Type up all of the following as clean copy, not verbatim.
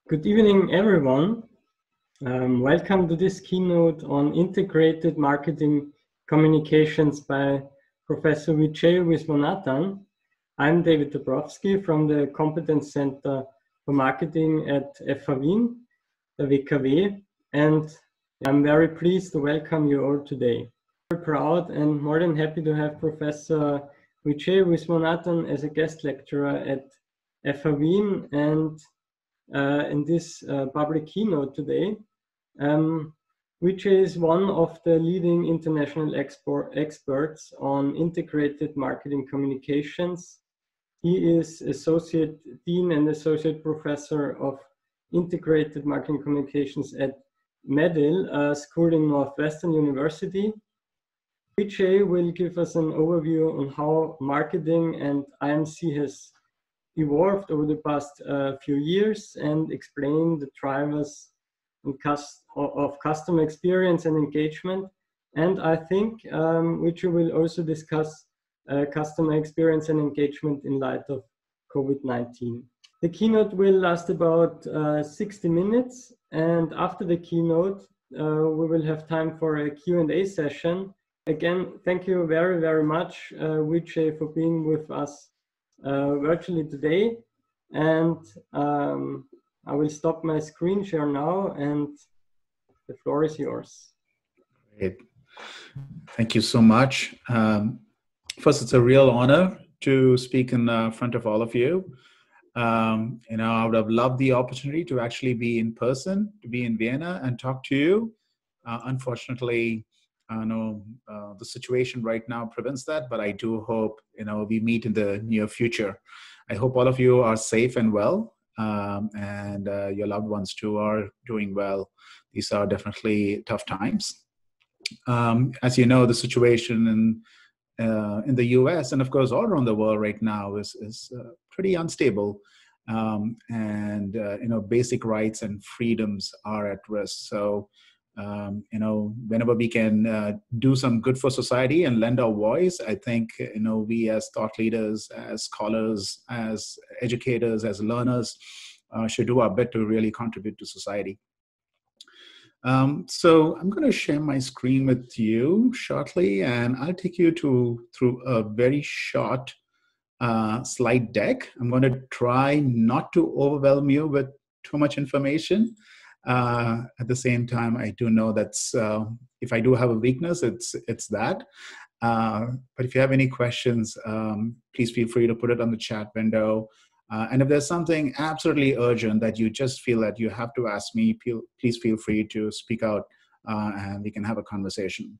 Good evening, everyone. Welcome to this keynote on integrated marketing communications by Professor Vijay Viswanathan. I'm David Dabrowski from the Competence Center for Marketing at FHWien, the WKW, and I'm very pleased to welcome you all today. I'm very proud and more than happy to have Professor Vijay Viswanathan as a guest lecturer at FHWien, and in this public keynote today, which is one of the leading international experts on integrated marketing communications. He is Associate Dean and Associate Professor of Integrated Marketing Communications at Medill School in Northwestern University. Vijay will give us an overview on how marketing and IMC has evolved over the past few years and explain the drivers of customer experience and engagement. And I think which we will also discuss customer experience and engagement in light of COVID-19. The keynote will last about 60 minutes, and after the keynote we will have time for a Q&A session. Again, thank you very, very much, Vijay, for being with us virtually today, and I will stop my screen share now, and the floor is yours. Great. Thank you so much. First, it's a real honor to speak in front of all of you. I would have loved the opportunity to actually be in person, to be in Vienna and talk to you. Unfortunately, I know the situation right now prevents that, but I do hope, we meet in the near future. I hope all of you are safe and well, and your loved ones too are doing well. These are definitely tough times. As you know, the situation in the US and of course all around the world right now is pretty unstable, and basic rights and freedoms are at risk. So whenever we can do some good for society and lend our voice, I think, we as thought leaders, as scholars, as educators, as learners, should do our bit to really contribute to society. So I'm going to share my screen with you shortly, and I'll take you through a very short slide deck. I'm going to try not to overwhelm you with too much information. At the same time, I do know that's if I do have a weakness, it's that. But if you have any questions, please feel free to put it on the chat window. And if there's something absolutely urgent that you just feel that you have to ask me, please feel free to speak out, and we can have a conversation.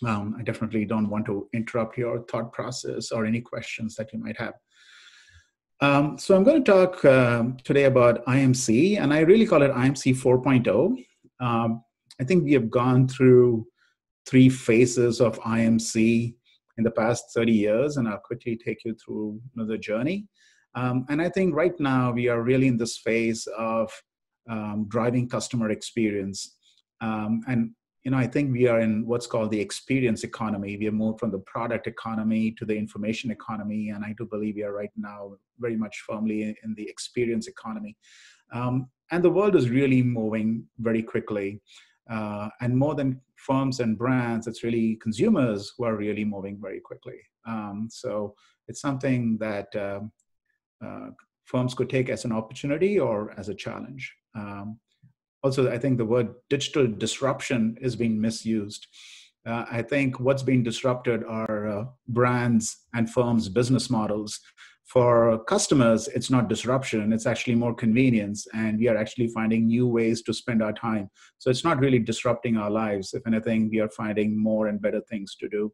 I definitely don't want to interrupt your thought process or any questions that you might have. So I'm going to talk today about IMC, and I really call it IMC 4.0. I think we have gone through 3 phases of IMC in the past 30 years, and I'll quickly take you through the journey. And I think right now we are really in this phase of driving customer experience. And I think we are in what's called the experience economy. We have moved from the product economy to the information economy, and I do believe we are right now very much firmly in the experience economy. And the world is really moving very quickly. And more than firms and brands, it's really consumers who are really moving very quickly. So it's something that firms could take as an opportunity or as a challenge. Also, I think the word digital disruption is being misused. I think what's being disrupted are brands and firms' business models. For customers, it's not disruption, it's actually more convenience, and we are actually finding new ways to spend our time. So it's not really disrupting our lives. If anything, we are finding more and better things to do,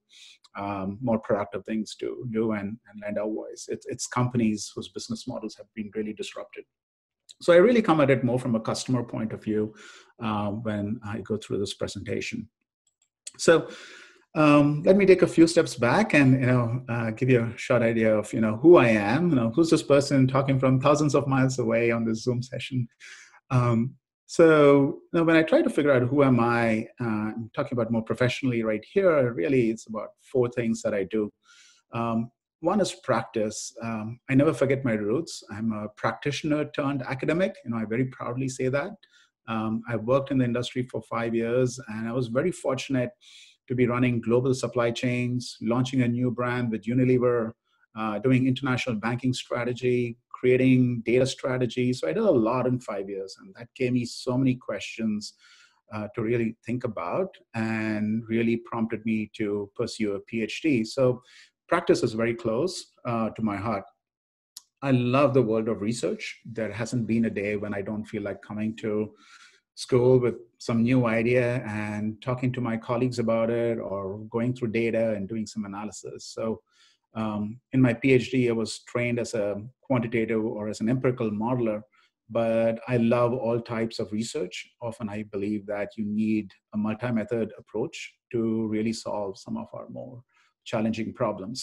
more productive things to do and lend our voice. It's companies whose business models have been really disrupted. So I really come at it more from a customer point of view when I go through this presentation. So let me take a few steps back and give you a short idea of who I am. Who's this person talking from thousands of miles away on this Zoom session? So when I try to figure out who am I, I'm talking about more professionally right here. Really, it's about 4 things that I do. One is practice. I never forget my roots. I'm a practitioner turned academic. I very proudly say that. I worked in the industry for 5 years, and I was very fortunate to be running global supply chains, launching a new brand with Unilever, doing international banking strategy, creating data strategy. So I did a lot in 5 years, and that gave me so many questions to really think about, and really prompted me to pursue a PhD. So practice is very close to my heart. I love the world of research. There hasn't been a day when I don't feel like coming to school with some new idea and talking to my colleagues about it, or going through data and doing some analysis. So in my PhD, I was trained as a quantitative or as an empirical modeler, but I love all types of research. Often I believe that you need a multi-method approach to really solve some of our more challenging problems.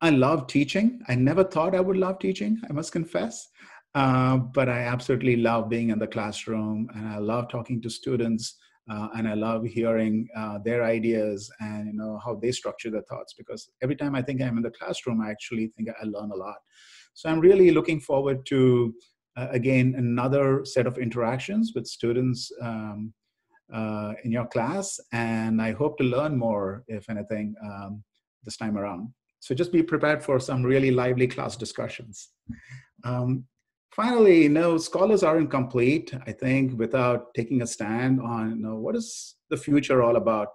I love teaching. I never thought I would love teaching, I must confess. But I absolutely love being in the classroom, and I love talking to students, and I love hearing their ideas and how they structure their thoughts, because every time I think I'm in the classroom, I actually think I learn a lot. So I'm really looking forward to, again, another set of interactions with students in your class, and I hope to learn more, if anything, this time around. So just be prepared for some really lively class discussions. Finally, scholars aren't complete, I think, without taking a stand on what is the future all about.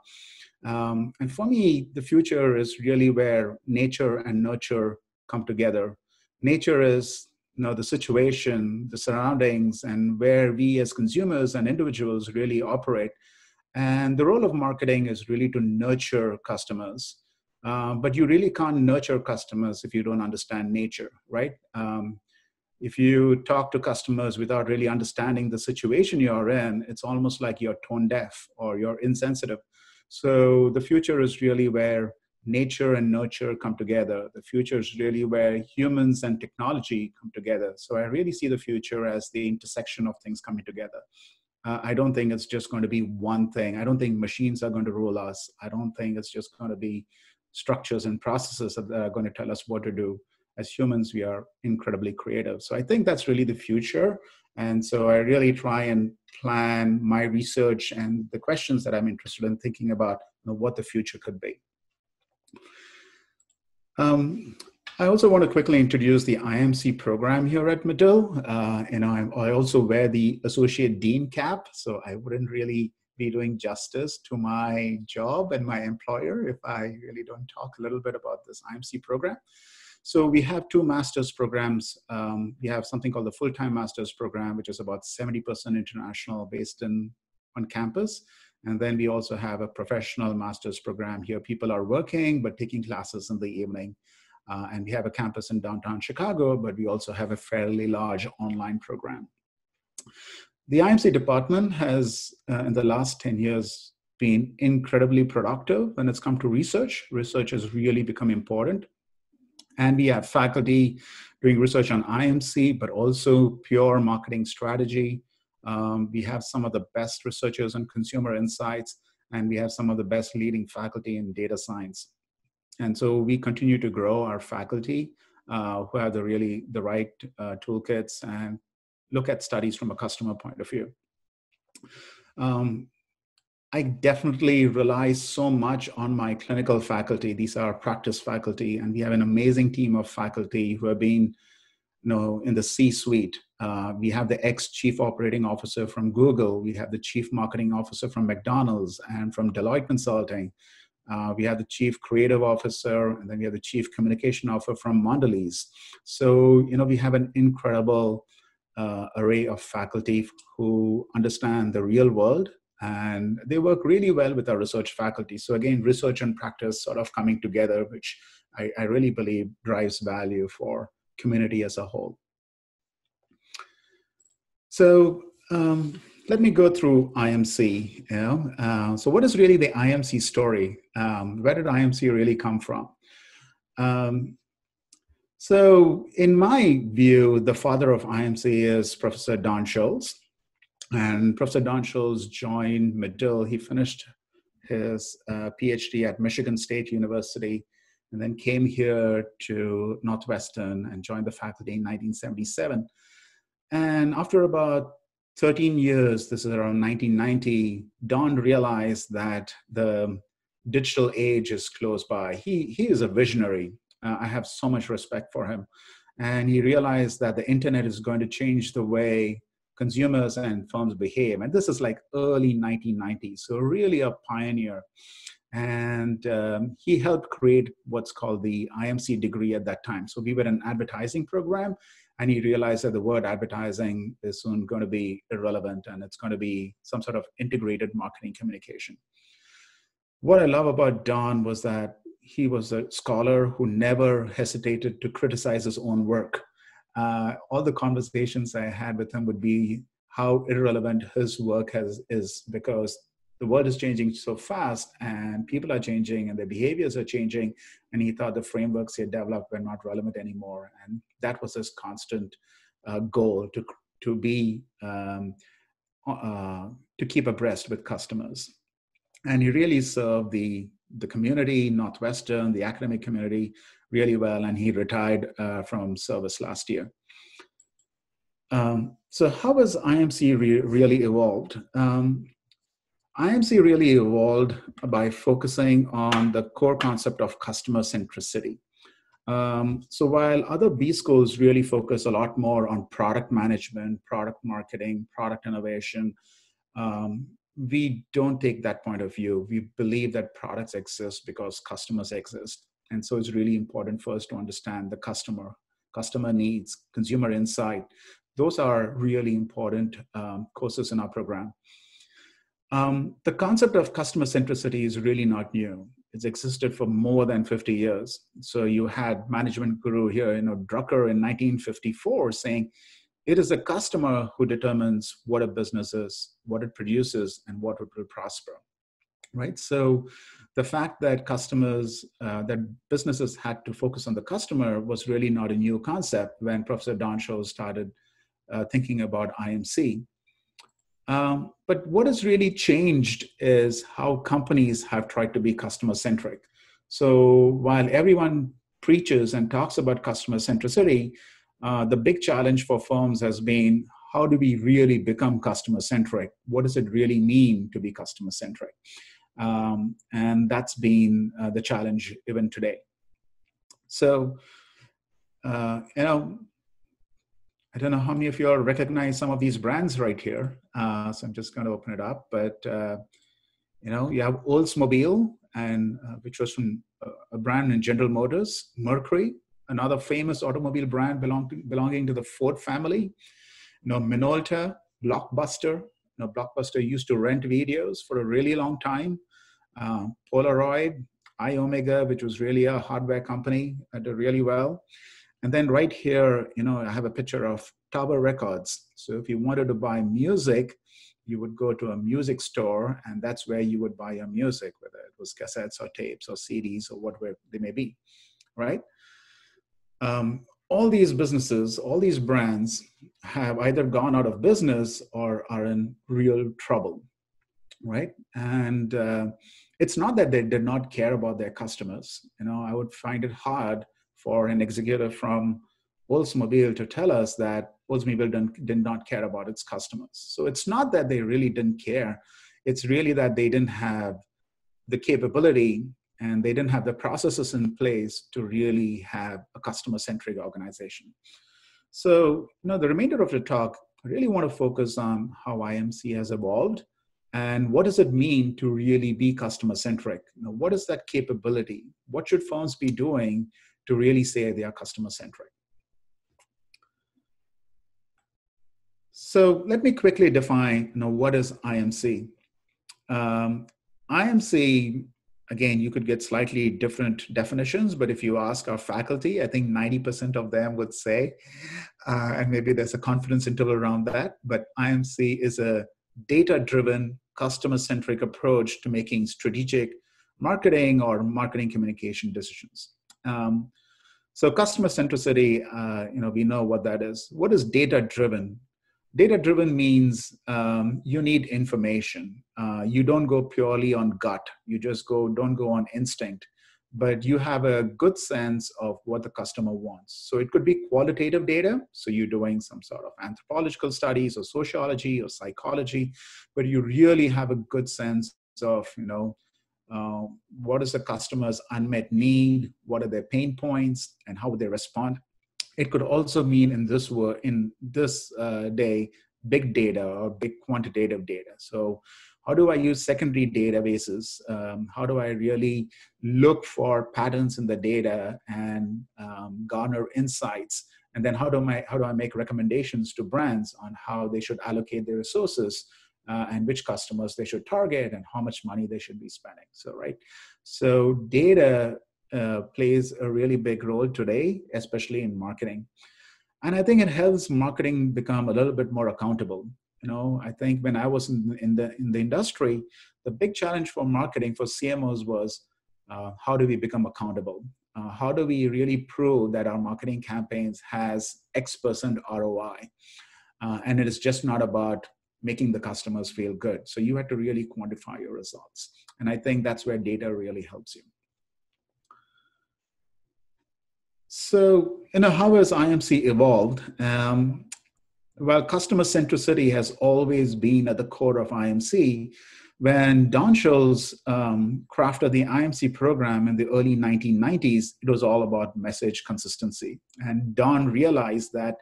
And for me, the future is really where nature and nurture come together. Nature is the situation, the surroundings, and where we as consumers and individuals really operate. And the role of marketing is really to nurture customers. But you really can't nurture customers if you don't understand nature, right? If you talk to customers without really understanding the situation you're in, it's almost like you're tone deaf or you're insensitive. So the future is really where nature and nurture come together. The future is really where humans and technology come together. So I really see the future as the intersection of things coming together. I don't think it's just going to be one thing. I don't think machines are going to rule us. I don't think it's just going to be structures and processes that are going to tell us what to do. As humans, we are incredibly creative. So I think that's really the future. And so I really try and plan my research and the questions that I'm interested in thinking about, what the future could be. I also want to quickly introduce the IMC program here at Medill. I also wear the Associate Dean cap, so I wouldn't really be doing justice to my job and my employer if I really don't talk a little bit about this IMC program. So we have two master's programs. We have something called the full-time master's program, which is about 70% international based on campus. And then we also have a professional master's program here. People are working, but taking classes in the evening. And we have a campus in downtown Chicago, but we also have a fairly large online program. The IMC department has, in the last 10 years, been incredibly productive when it's come to research. Research has really become important. And we have faculty doing research on IMC, but also pure marketing strategy. We have some of the best researchers on consumer insights, and we have some of the best leading faculty in data science. And so we continue to grow our faculty who have the right toolkits and look at studies from a customer point of view. I definitely rely so much on my clinical faculty. These are practice faculty, and we have an amazing team of faculty who have been in the C-suite. We have the ex-chief operating officer from Google. We have the chief marketing officer from McDonald's and from Deloitte Consulting. We have the chief creative officer, and then we have the chief communication officer from Mondelez. So, we have an incredible array of faculty who understand the real world, and they work really well with our research faculty. So again, research and practice sort of coming together, which I really believe drives value for community as a whole. So let me go through IMC. So what is really the IMC story? Where did IMC really come from? So in my view, the father of IMC is Professor Don Schultz. And Professor Don Schultz joined Medill. He finished his PhD at Michigan State University. and then came here to Northwestern and joined the faculty in 1977. And after about 13 years, this is around 1990, Don realized that the digital age is close by. He is a visionary. I have so much respect for him. And he realized that the internet is going to change the way consumers and firms behave. And this is like early 1990s, so really a pioneer. And he helped create what's called the IMC degree at that time. So we were an advertising program, and he realized that the word advertising is soon going to be irrelevant, and it's going to be some sort of integrated marketing communication. What I love about Don was that he was a scholar who never hesitated to criticize his own work. All the conversations I had with him would be how irrelevant his work is, because the world is changing so fast and people are changing and their behaviors are changing. And he thought the frameworks he had developed were not relevant anymore. And that was his constant goal, to keep abreast with customers. And he really served the community, Northwestern, the academic community really well. And he retired from service last year. So how has IMC really evolved? IMC really evolved by focusing on the core concept of customer centricity. So while other B schools really focus a lot more on product management, product marketing, product innovation, we don't take that point of view. We believe that products exist because customers exist. And so it's really important for us to understand the customer needs, consumer insight. Those are really important courses in our program. The concept of customer centricity is really not new. It's existed for more than 50 years. So you had management guru here, Drucker in 1954 saying, it is the customer who determines what a business is, what it produces, and what it will prosper, right? So the fact that that businesses had to focus on the customer was really not a new concept when Professor Don Scholl started thinking about IMC. But what has really changed is how companies have tried to be customer-centric. So while everyone preaches and talks about customer centricity, the big challenge for firms has been, how do we really become customer-centric? What does it really mean to be customer-centric? And that's been the challenge even today. So, I don't know how many of you all recognize some of these brands right here. So I'm just going to open it up. But, you have Oldsmobile, and which was from a brand in General Motors, Mercury, another famous automobile brand belonging to the Ford family. Minolta, Blockbuster. Blockbuster used to rent videos for a really long time. Polaroid, iOmega, which was really a hardware company, did really well. And then right here, I have a picture of Tower Records. So if you wanted to buy music, you would go to a music store, and that's where you would buy your music, whether it was cassettes or tapes or CDs or whatever they may be, right? All these businesses, all these brands have either gone out of business or are in real trouble, right? And it's not that they did not care about their customers. I would find it hard for an executive from Oldsmobile to tell us that Oldsmobile did not care about its customers. So it's not that they really didn't care. It's really that they didn't have the capability and they didn't have the processes in place to really have a customer-centric organization. So, the remainder of the talk, I really want to focus on how IMC has evolved and what does it mean to really be customer-centric? What is that capability? What should firms be doing to really say they are customer-centric? So let me quickly define, what is IMC? IMC, again, you could get slightly different definitions, but if you ask our faculty, I think 90% of them would say, and maybe there's a confidence interval around that, but IMC is a data-driven, customer-centric approach to making strategic marketing or marketing communication decisions. So customer centricity, we know what that is. What is data-driven? Data-driven means you need information. You don't go purely on gut. You just don't go on instinct. but you have a good sense of what the customer wants. So it could be qualitative data. So you're doing some sort of anthropological studies or sociology or psychology, but you really have a good sense of, what is the customer's unmet need, what are their pain points, and how would they respond. It could also mean in this day, big data or big quantitative data. So how do I use secondary databases? How do I really look for patterns in the data and garner insights? And then how do I make recommendations to brands on how they should allocate their resources and which customers they should target and how much money they should be spending? So data plays a really big role today, especially in marketing. And I think it helps marketing become a little bit more accountable. I think when I was in the industry, the big challenge for marketing for CMOs was how do we become accountable? How do we really prove that our marketing campaigns has X% ROI? And it is just not about making the customers feel good. So you have to really quantify your results. And I think that's where data really helps you. So, how has IMC evolved? Well, customer centricity has always been at the core of IMC. When Don Schultz crafted the IMC program in the early 1990s, it was all about message consistency. And Don realized that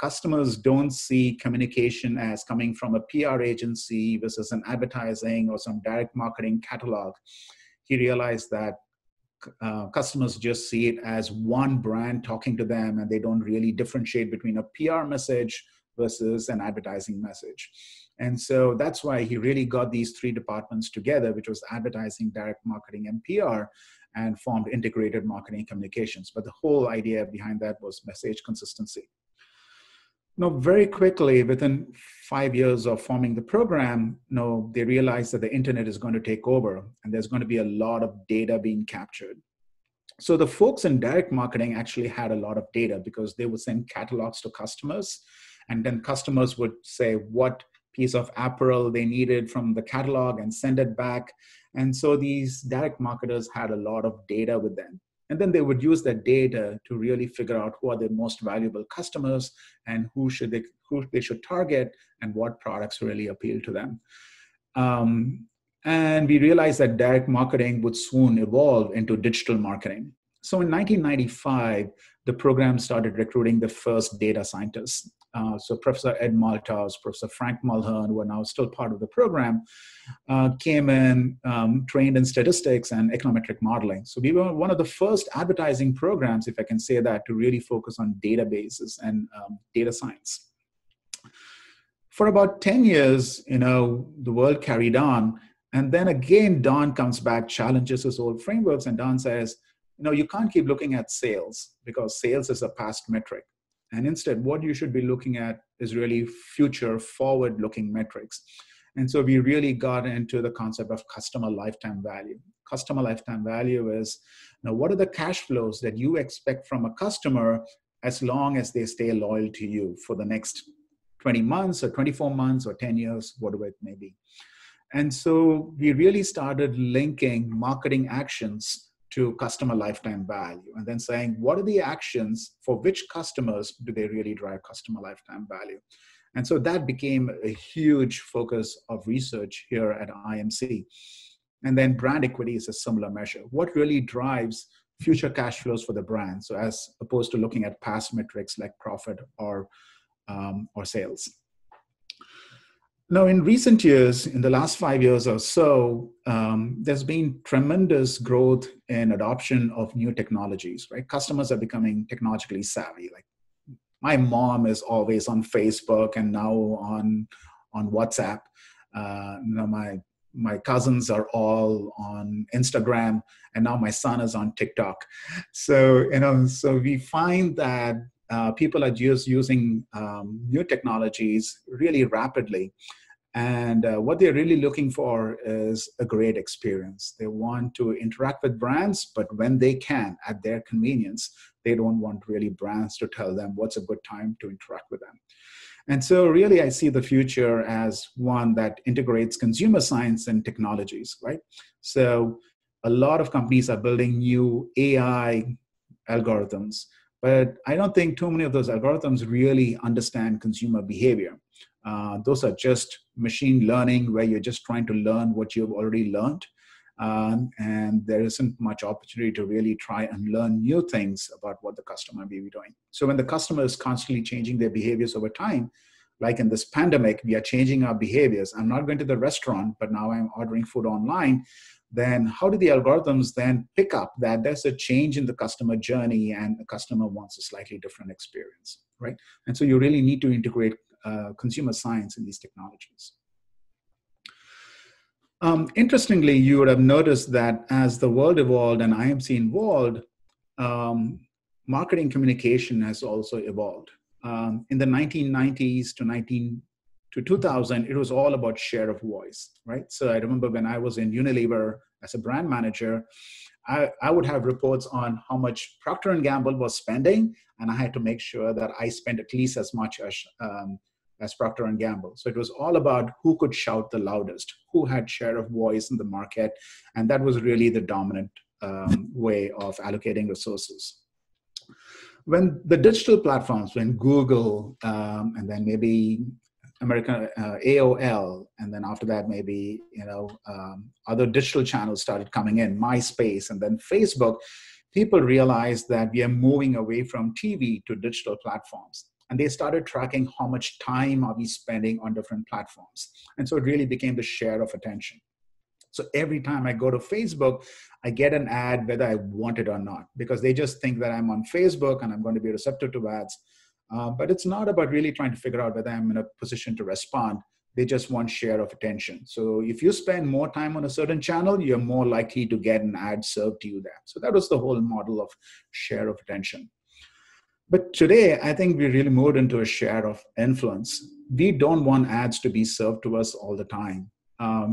customers don't see communication as coming from a PR agency versus an advertising or some direct marketing catalog. He realized that customers just see it as one brand talking to them, and they don't really differentiate between a PR message versus an advertising message. And so that's why he really got these three departments together, which was advertising, direct marketing, and PR, and formed Integrated Marketing Communications. But the whole idea behind that was message consistency. Now, very quickly, within 5 years of forming the program, they realized that the internet is going to take over, and there's going to be a lot of data being captured. So the folks in direct marketing actually had a lot of data because they would send catalogs to customers, and then customers would say what piece of apparel they needed from the catalog and send it back. And so these direct marketers had a lot of data with them. And then they would use that data to really figure out who are the most valuable customers and who they should target and what products really appeal to them. And we realized that direct marketing would soon evolve into digital marketing. So in 1995, the program started recruiting the first data scientists. So Professor Ed Malthouse, Professor Frank Mulhern, who are now still part of the program, came in, trained in statistics and econometric modeling. So we were one of the first advertising programs, if I can say that, to really focus on databases and data science. For about 10 years, the world carried on. And then again, Don comes back, challenges his old frameworks, and Don says, you can't keep looking at sales because sales is a past metric. And instead, what you should be looking at is really future forward-looking metrics. And so we really got into the concept of customer lifetime value. Customer lifetime value is, what are the cash flows that you expect from a customer as long as they stay loyal to you for the next 20 months or 24 months or 10 years, whatever it may be. And so we really started linking marketing actions to customer lifetime value, and then saying, what are the actions for which customers do they really drive customer lifetime value? And so that became a huge focus of research here at IMC. And then brand equity is a similar measure. What really drives future cash flows for the brand? So as opposed to looking at past metrics like profit or sales. Now, in recent years, in the last 5 years or so, there's been tremendous growth in adoption of new technologies, right? Customers are becoming technologically savvy. Like my mom is always on Facebook and now on WhatsApp. My cousins are all on Instagram, and now my son is on TikTok. So, so we find that people are just using new technologies really rapidly. And what they're really looking for is a great experience. They want to interact with brands, but when they can, at their convenience. They don't want really brands to tell them what's a good time to interact with them. And so really, I see the future as one that integrates consumer science and technologies, right? So a lot of companies are building new AI algorithms, but I don't think too many of those algorithms really understand consumer behavior. Those are just machine learning where you're just trying to learn what you've already learned. And there isn't much opportunity to really try and learn new things about what the customer may be doing. So when the customer is constantly changing their behaviors over time, like in this pandemic, we are changing our behaviors. I'm not going to the restaurant, but now I'm ordering food online. Then how do the algorithms then pick up that there's a change in the customer journey and the customer wants a slightly different experience, right? And so you really need to integrate consumer science in these technologies. Interestingly, you would have noticed that as the world evolved and IMC evolved, marketing communication has also evolved. In the 1990s to 2000, it was all about share of voice, right? So I remember when I was in Unilever as a brand manager, I would have reports on how much Procter & Gamble was spending, and I had to make sure that I spent at least as much as Procter & Gamble. So it was all about who could shout the loudest, who had share of voice in the market, and that was really the dominant way of allocating resources. When the digital platforms, when Google, and then maybe American AOL, and then after that maybe other digital channels started coming in, MySpace, and then Facebook, people realized that we are moving away from TV to digital platforms. And they started tracking how much time are we spending on different platforms. And so it really became the share of attention. So every time I go to Facebook, I get an ad whether I want it or not, because they just think that I'm on Facebook and I'm going to be receptive to ads. But it's not about really trying to figure out whether I'm in a position to respond. They just want share of attention. So if you spend more time on a certain channel, you're more likely to get an ad served to you there. So that was the whole model of share of attention. But today, I think we really moved into a share of influence. We don't want ads to be served to us all the time.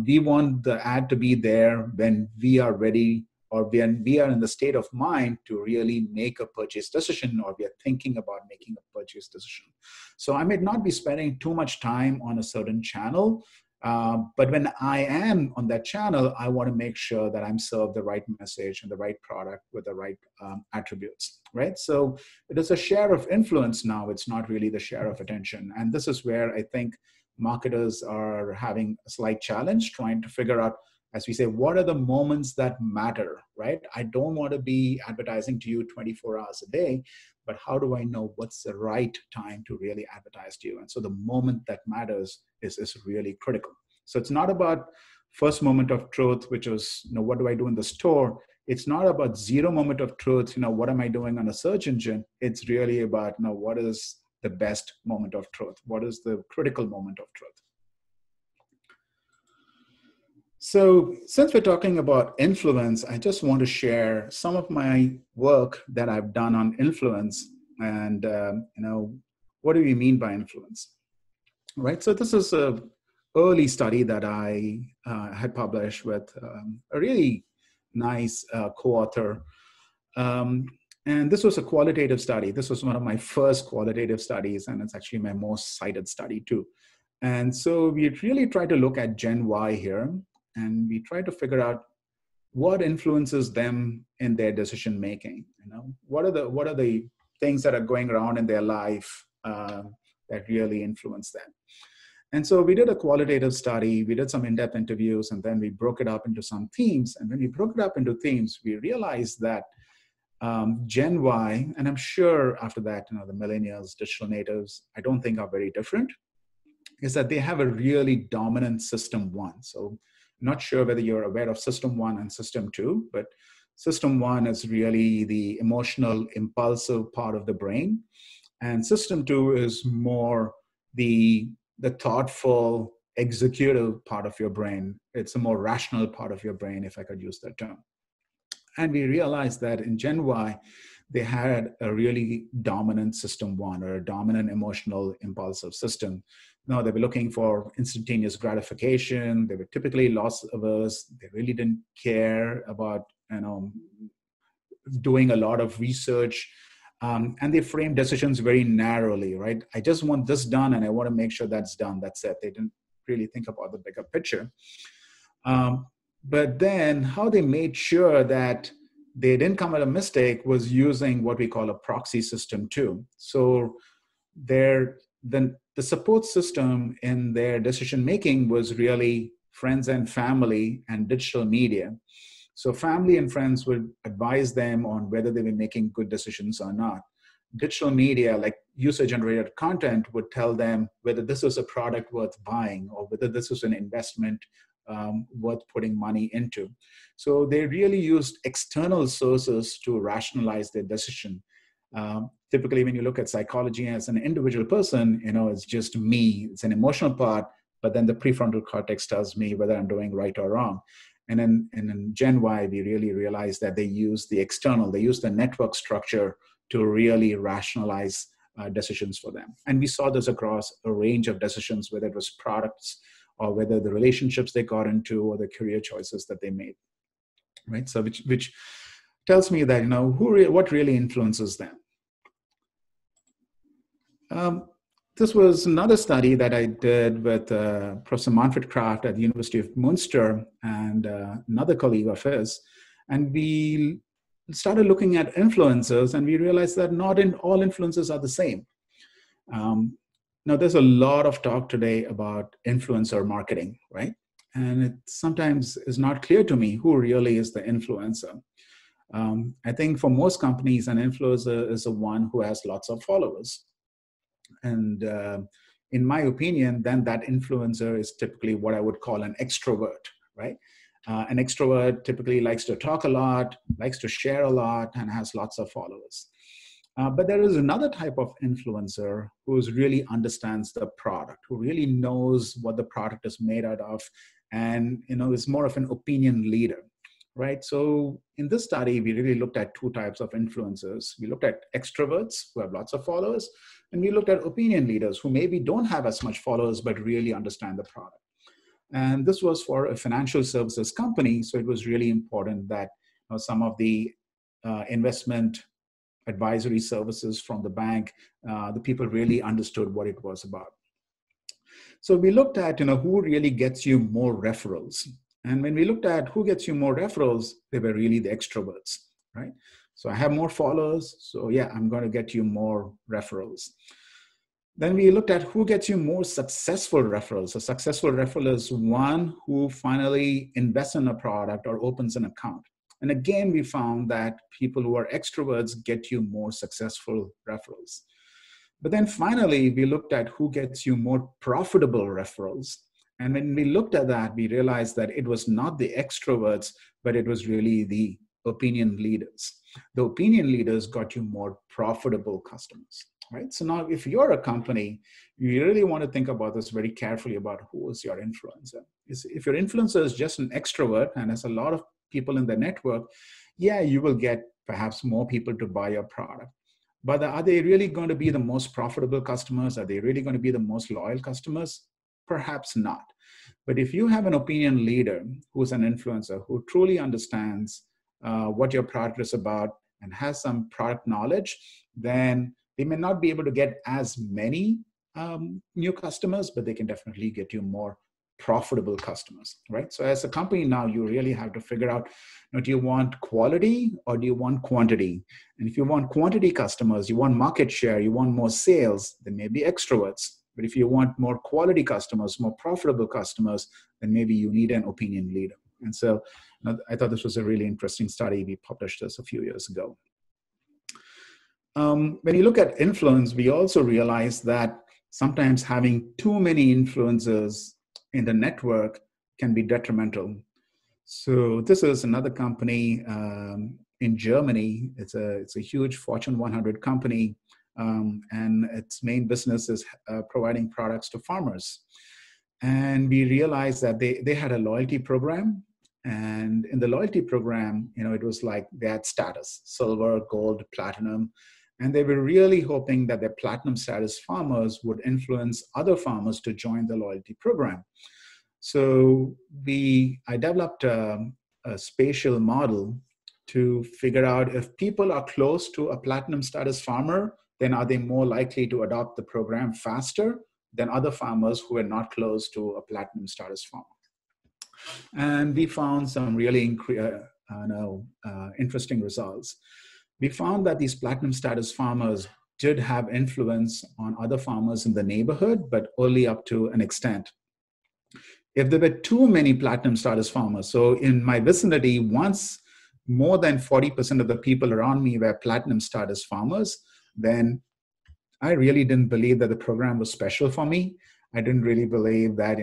We want the ad to be there when we are ready or when we are in the state of mind to really make a purchase decision, or we are thinking about making a purchase decision. So I may not be spending too much time on a certain channel, but when I am on that channel, I want to make sure that I'm served the right message and the right product with the right attributes, right? So it is a share of influence now. It's not really the share of attention. And this is where I think marketers are having a slight challenge, trying to figure out, as we say, what are the moments that matter, right? I don't want to be advertising to you 24 hours a day, but how do I know what's the right time to really advertise to you? And so the moment that matters is really critical. So it's not about first moment of truth, which is, what do I do in the store? It's not about zero moment of truth, what am I doing on a search engine? It's really about, what is the best moment of truth? What is the critical moment of truth? So since we're talking about influence, I just want to share some of my work that I've done on influence and, what do we mean by influence, right? So this is an early study that I had published with a really nice co-author. And this was a qualitative study. This was one of my first qualitative studies, and it's actually my most cited study too. And so we really tried to look at Gen Y here, and we tried to figure out what influences them in their decision making. What are the things that are going around in their life that really influence them? And so we did a qualitative study. We did some in-depth interviews, and then we broke it up into some themes. And when we broke it up into themes, we realized that Gen Y, and I'm sure after that, the millennials, digital natives, I don't think are very different, is that they have a really dominant system one. So I'm not sure whether you're aware of system one and system two, but system one is really the emotional, impulsive part of the brain. And system two is more the thoughtful, executive part of your brain. It's a more rational part of your brain, if I could use that term. And we realized that in Gen Y, they had a really dominant system one, or a dominant emotional impulsive system. Now they were looking for instantaneous gratification. They were typically loss averse. They really didn't care about, doing a lot of research. And they framed decisions very narrowly, right? I just want this done and I want to make sure that's done. That's it. They didn't really think about the bigger picture. But then how they made sure that they didn't commit a mistake was using what we call a proxy system too. So the support system in their decision making was really friends and family and digital media. So family and friends would advise them on whether they were making good decisions or not. Digital media, like user-generated content, would tell them whether this was a product worth buying or whether this was an investment worth putting money into. So they really used external sources to rationalize their decision. Typically, when you look at psychology as an individual person, it's just me, it's an emotional part, but then the prefrontal cortex tells me whether I'm doing right or wrong. And in Gen Y, we really realized that they use the external, they use the network structure to really rationalize decisions for them. And we saw this across a range of decisions, whether it was products or whether the relationships they got into or the career choices that they made, right? So which tells me that, what really influences them. This was another study that I did with Professor Manfred Kraft at the University of Munster and another colleague of his. And we started looking at influencers, and we realized that not all influencers are the same. Now, there's a lot of talk today about influencer marketing, right? And it sometimes is not clear to me who really is the influencer. I think for most companies, an influencer is the one who has lots of followers. And in my opinion, then that influencer is typically what I would call an extrovert, right? An extrovert typically likes to talk a lot, likes to share a lot, and has lots of followers. But there is another type of influencer who really understands the product, who really knows what the product is made out of, and is more of an opinion leader, right? So in this study, we really looked at two types of influencers. We looked at extroverts who have lots of followers, and we looked at opinion leaders who maybe don't have as much followers, but really understand the product. And this was for a financial services company. So it was really important that some of the investment advisory services from the bank, the people really understood what it was about. So we looked at, who really gets you more referrals. And when we looked at who gets you more referrals, they were really the extroverts, right? So I have more followers, so yeah, I'm going to get you more referrals. Then we looked at who gets you more successful referrals. A successful referral is one who finally invests in a product or opens an account. And again, we found that people who are extroverts get you more successful referrals. But then finally, we looked at who gets you more profitable referrals. And when we looked at that, we realized that it was not the extroverts, but it was really the opinion leaders. The opinion leaders got you more profitable customers, right? So now if you're a company, you really want to think about this very carefully about who is your influencer. If your influencer is just an extrovert and has a lot of people in the network, yeah, you will get perhaps more people to buy your product. But are they really going to be the most profitable customers? Are they really going to be the most loyal customers? Perhaps not. But if you have an opinion leader who's an influencer who truly understands what your product is about and has some product knowledge, then they may not be able to get as many new customers, but they can definitely get you more profitable customers, right? So as a company now, you really have to figure out, do you want quality or do you want quantity? And if you want quantity customers, you want market share, you want more sales, then maybe extroverts. But if you want more quality customers, more profitable customers, then maybe you need an opinion leader. And so I thought this was a really interesting study. We published this a few years ago. When you look at influence, we also realize that sometimes having too many influencers in the network can be detrimental. So this is another company in Germany. It's a huge Fortune 100 company, and its main business is providing products to farmers. And we realized that they had a loyalty program. And in the loyalty program, it was like they had status, silver, gold, platinum. And they were really hoping that their platinum status farmers would influence other farmers to join the loyalty program. So I developed a spatial model to figure out if people are close to a platinum status farmer, then are they more likely to adopt the program faster than other farmers who are not close to a platinum status farmer? And we found some really interesting results. We found that these platinum status farmers did have influence on other farmers in the neighborhood, but only up to an extent. If there were too many platinum status farmers, so in my vicinity, once more than 40% of the people around me were platinum status farmers, then I really didn't believe that the program was special for me. I didn't really believe that,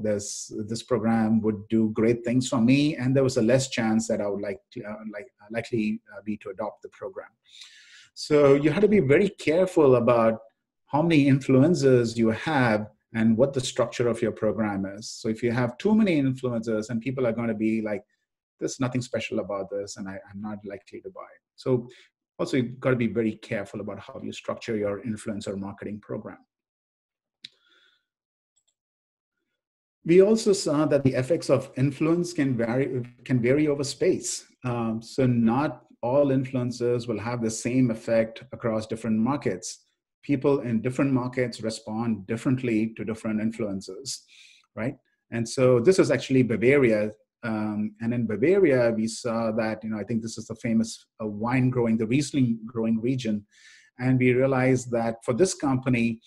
this program would do great things for me, and there was a less chance that I would likely be to adopt the program. So you have to be very careful about how many influencers you have and what the structure of your program is. So if you have too many influencers and people are going to be like, there's nothing special about this, and I'm not likely to buy it. So also you've got to be very careful about how you structure your influencer marketing program. We also saw that the effects of influence can vary over space. So not all influencers will have the same effect across different markets. People in different markets respond differently to different influencers, right? And so this is actually Bavaria. And in Bavaria, we saw that, I think this is the famous the Riesling growing region. And we realized that for this company,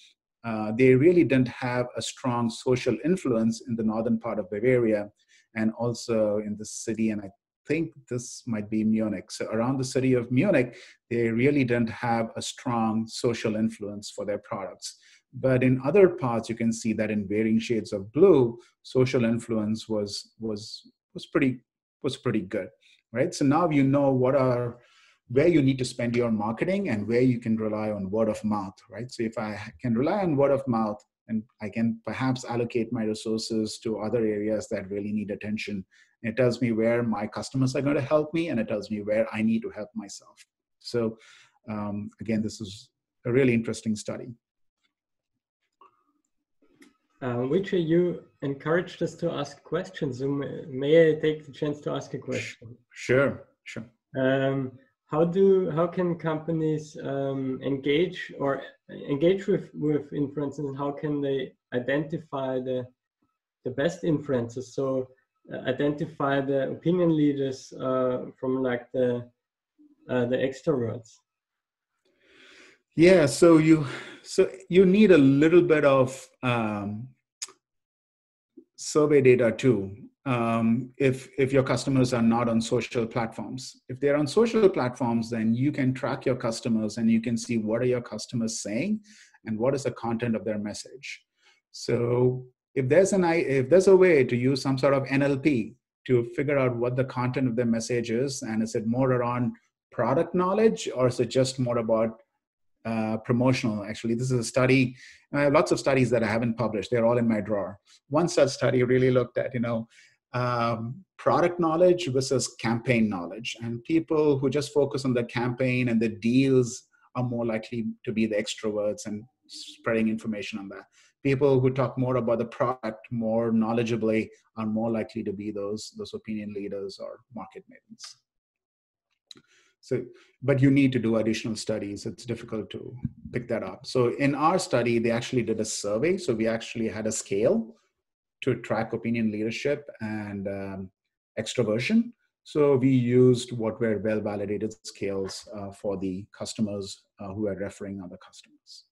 they really didn't have a strong social influence in the northern part of Bavaria and also in the city. And I think this might be Munich. So around the city of Munich, they really didn't have a strong social influence for their products. But in other parts, you can see that in varying shades of blue, social influence was pretty good, right? So now you know where you need to spend your marketing and where you can rely on word of mouth, right? So if I can rely on word of mouth, and I can perhaps allocate my resources to other areas that really need attention. It tells me where my customers are going to help me, and it tells me where I need to help myself. So again, this is a really interesting study. Vijay, you encouraged us to ask questions. So may I take the chance to ask a question? Sure. How can companies engage with influencers, and how can they identify the best influencers? So identify the opinion leaders from like the extroverts. Yeah, so you need a little bit of survey data too. If your customers are not on social platforms. If they're on social platforms, then you can track your customers and you can see what are your customers saying and what is the content of their message. So if there's a way to use some sort of NLP to figure out what the content of their message is, and is it more around product knowledge or is it just more about promotional? Actually, this is a study. I have lots of studies that I haven't published. They're all in my drawer. One such study really looked at, product knowledge versus campaign knowledge. And people who just focus on the campaign and the deals are more likely to be the extroverts and spreading information on that. People who talk more about the product more knowledgeably are more likely to be those opinion leaders or market maidens. So, but you need to do additional studies. It's difficult to pick that up. So in our study, they actually did a survey. So we actually had a scale to track opinion leadership and extroversion. So we used what were well-validated scales for the customers who are referring other customers.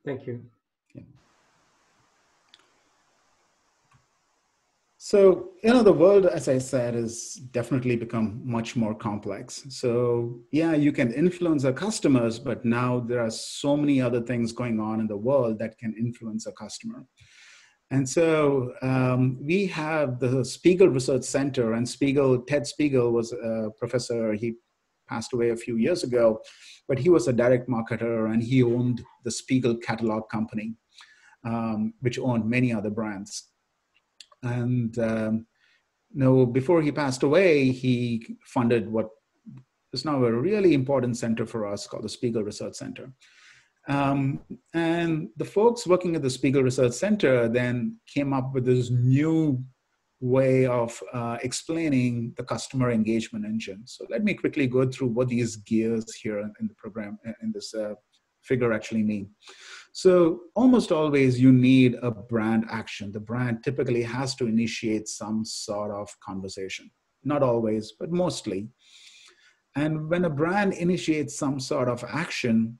Thank you. Yeah. So, the world, as I said, has definitely become much more complex. So, yeah, you can influence our customers, but now there are so many other things going on in the world that can influence a customer. And so we have the Spiegel Research Center, and Ted Spiegel was a professor. He passed away a few years ago, but he was a direct marketer, and he owned the Spiegel catalog company, which owned many other brands. And before he passed away, he funded what is now a really important center for us called the Spiegel Research Center. And the folks working at the Spiegel Research Center then came up with this new way of explaining the customer engagement engine. So let me quickly go through what these gears here in the program, in this figure actually mean? So almost always you need a brand action. The brand typically has to initiate some sort of conversation. Not always, but mostly. And when a brand initiates some sort of action,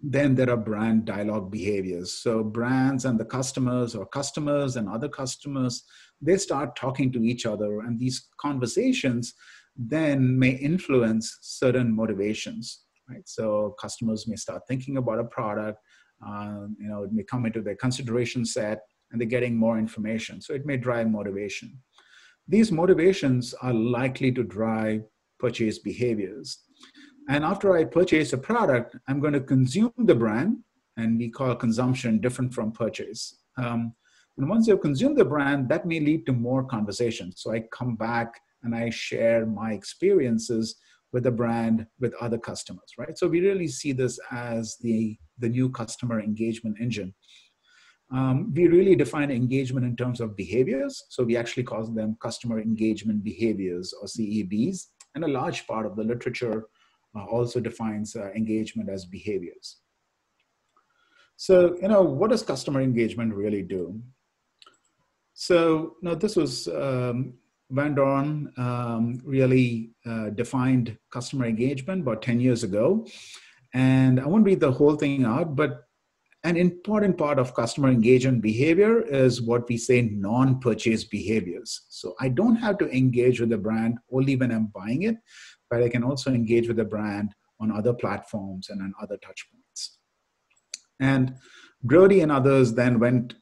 then there are brand dialogue behaviors. So brands and the customers, or customers and other customers, they start talking to each other, and these conversations then may influence certain motivations, right? So customers may start thinking about a product, it may come into their consideration set, and they're getting more information. So it may drive motivation. These motivations are likely to drive purchase behaviors. And after I purchase a product, I'm going to consume the brand, and we call consumption different from purchase. And once you've consumed the brand, that may lead to more conversations. So I come back and I share my experiences with the brand with other customers, right? So we really see this as the new customer engagement engine. We really define engagement in terms of behaviors. So we actually call them customer engagement behaviors, or CEBs. And a large part of the literature also defines engagement as behaviors. So, what does customer engagement really do? So, this was Van Dorn really defined customer engagement about 10 years ago. And I won't read the whole thing out, but an important part of customer engagement behavior is what we say non-purchase behaviors. So I don't have to engage with the brand only when I'm buying it, but I can also engage with the brand on other platforms and on other touch points. And Brody and others then went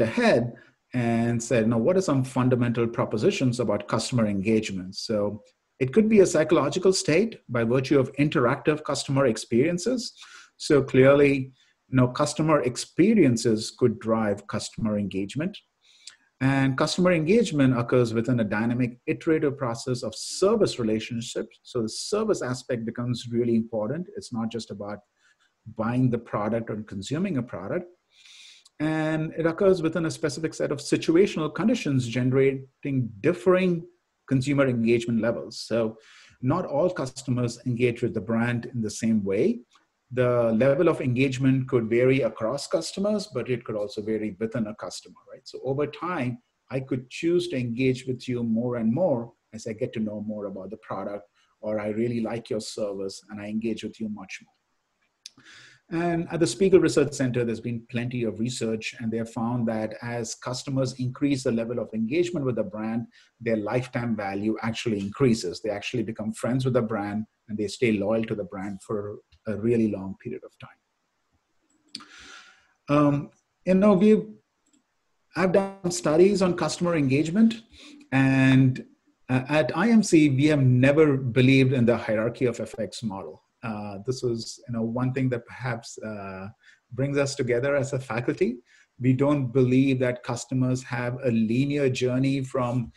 ahead and said, now, what are some fundamental propositions about customer engagement? So it could be a psychological state by virtue of interactive customer experiences. So clearly, customer experiences could drive customer engagement. And customer engagement occurs within a dynamic, iterative process of service relationships. So the service aspect becomes really important. It's not just about buying the product or consuming a product. And it occurs within a specific set of situational conditions generating differing consumer engagement levels. So not all customers engage with the brand in the same way. The level of engagement could vary across customers, but it could also vary within a customer, right? So over time, I could choose to engage with you more and more as I get to know more about the product, or I really like your service and I engage with you much more. And at the Spiegel Research Center, there's been plenty of research, and they have found that as customers increase the level of engagement with the brand, their lifetime value actually increases. They actually become friends with the brand, and they stay loyal to the brand for a really long period of time. I've done studies on customer engagement, and at IMC, we have never believed in the hierarchy of effects model. This was, one thing that perhaps brings us together as a faculty. We don't believe that customers have a linear journey from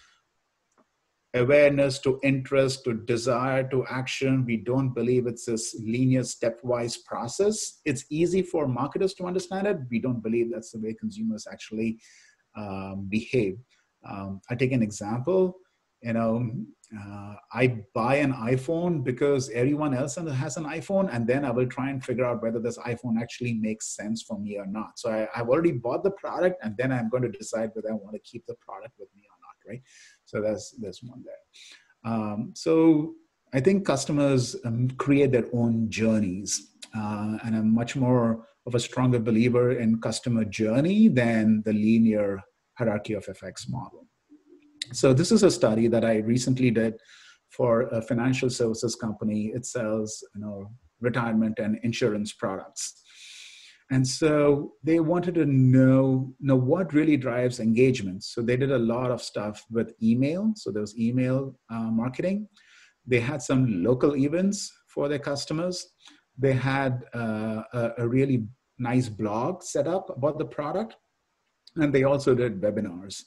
awareness to interest to desire to action. We don't believe it's this linear stepwise process. It's easy for marketers to understand it. We don't believe that's the way consumers actually behave. I take an example. I buy an iPhone because everyone else has an iPhone, and then I will try and figure out whether this iPhone actually makes sense for me or not. So I've already bought the product, and then I'm going to decide whether I want to keep the product with me or not, right? So there's one there. So I think customers create their own journeys, and I'm much more of a stronger believer in customer journey than the linear hierarchy of effects model. So this is a study that I recently did for a financial services company. It sells, retirement and insurance products. And so they wanted to know what really drives engagement. So they did a lot of stuff with email. So there was email marketing. They had some local events for their customers. They had a really nice blog set up about the product. And they also did webinars.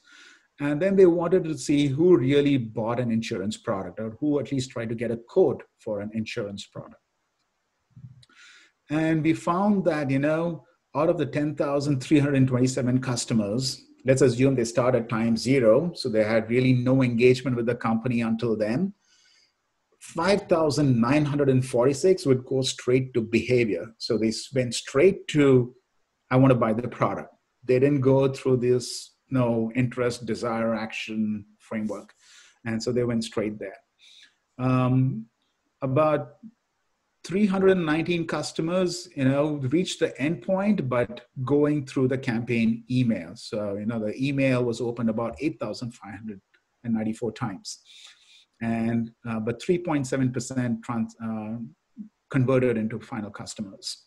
And then they wanted to see who really bought an insurance product, or who at least tried to get a quote for an insurance product. And we found that, out of the 10,327 customers, let's assume they start at time 0, so they had really no engagement with the company until then. 5,946 would go straight to behavior. So they went straight to, I want to buy the product. They didn't go through this interest, desire, action framework. And so they went straight there. About 319 customers, reached the endpoint, but going through the campaign email. So, the email was opened about 8,594 times. And, but 3.7% converted into final customers.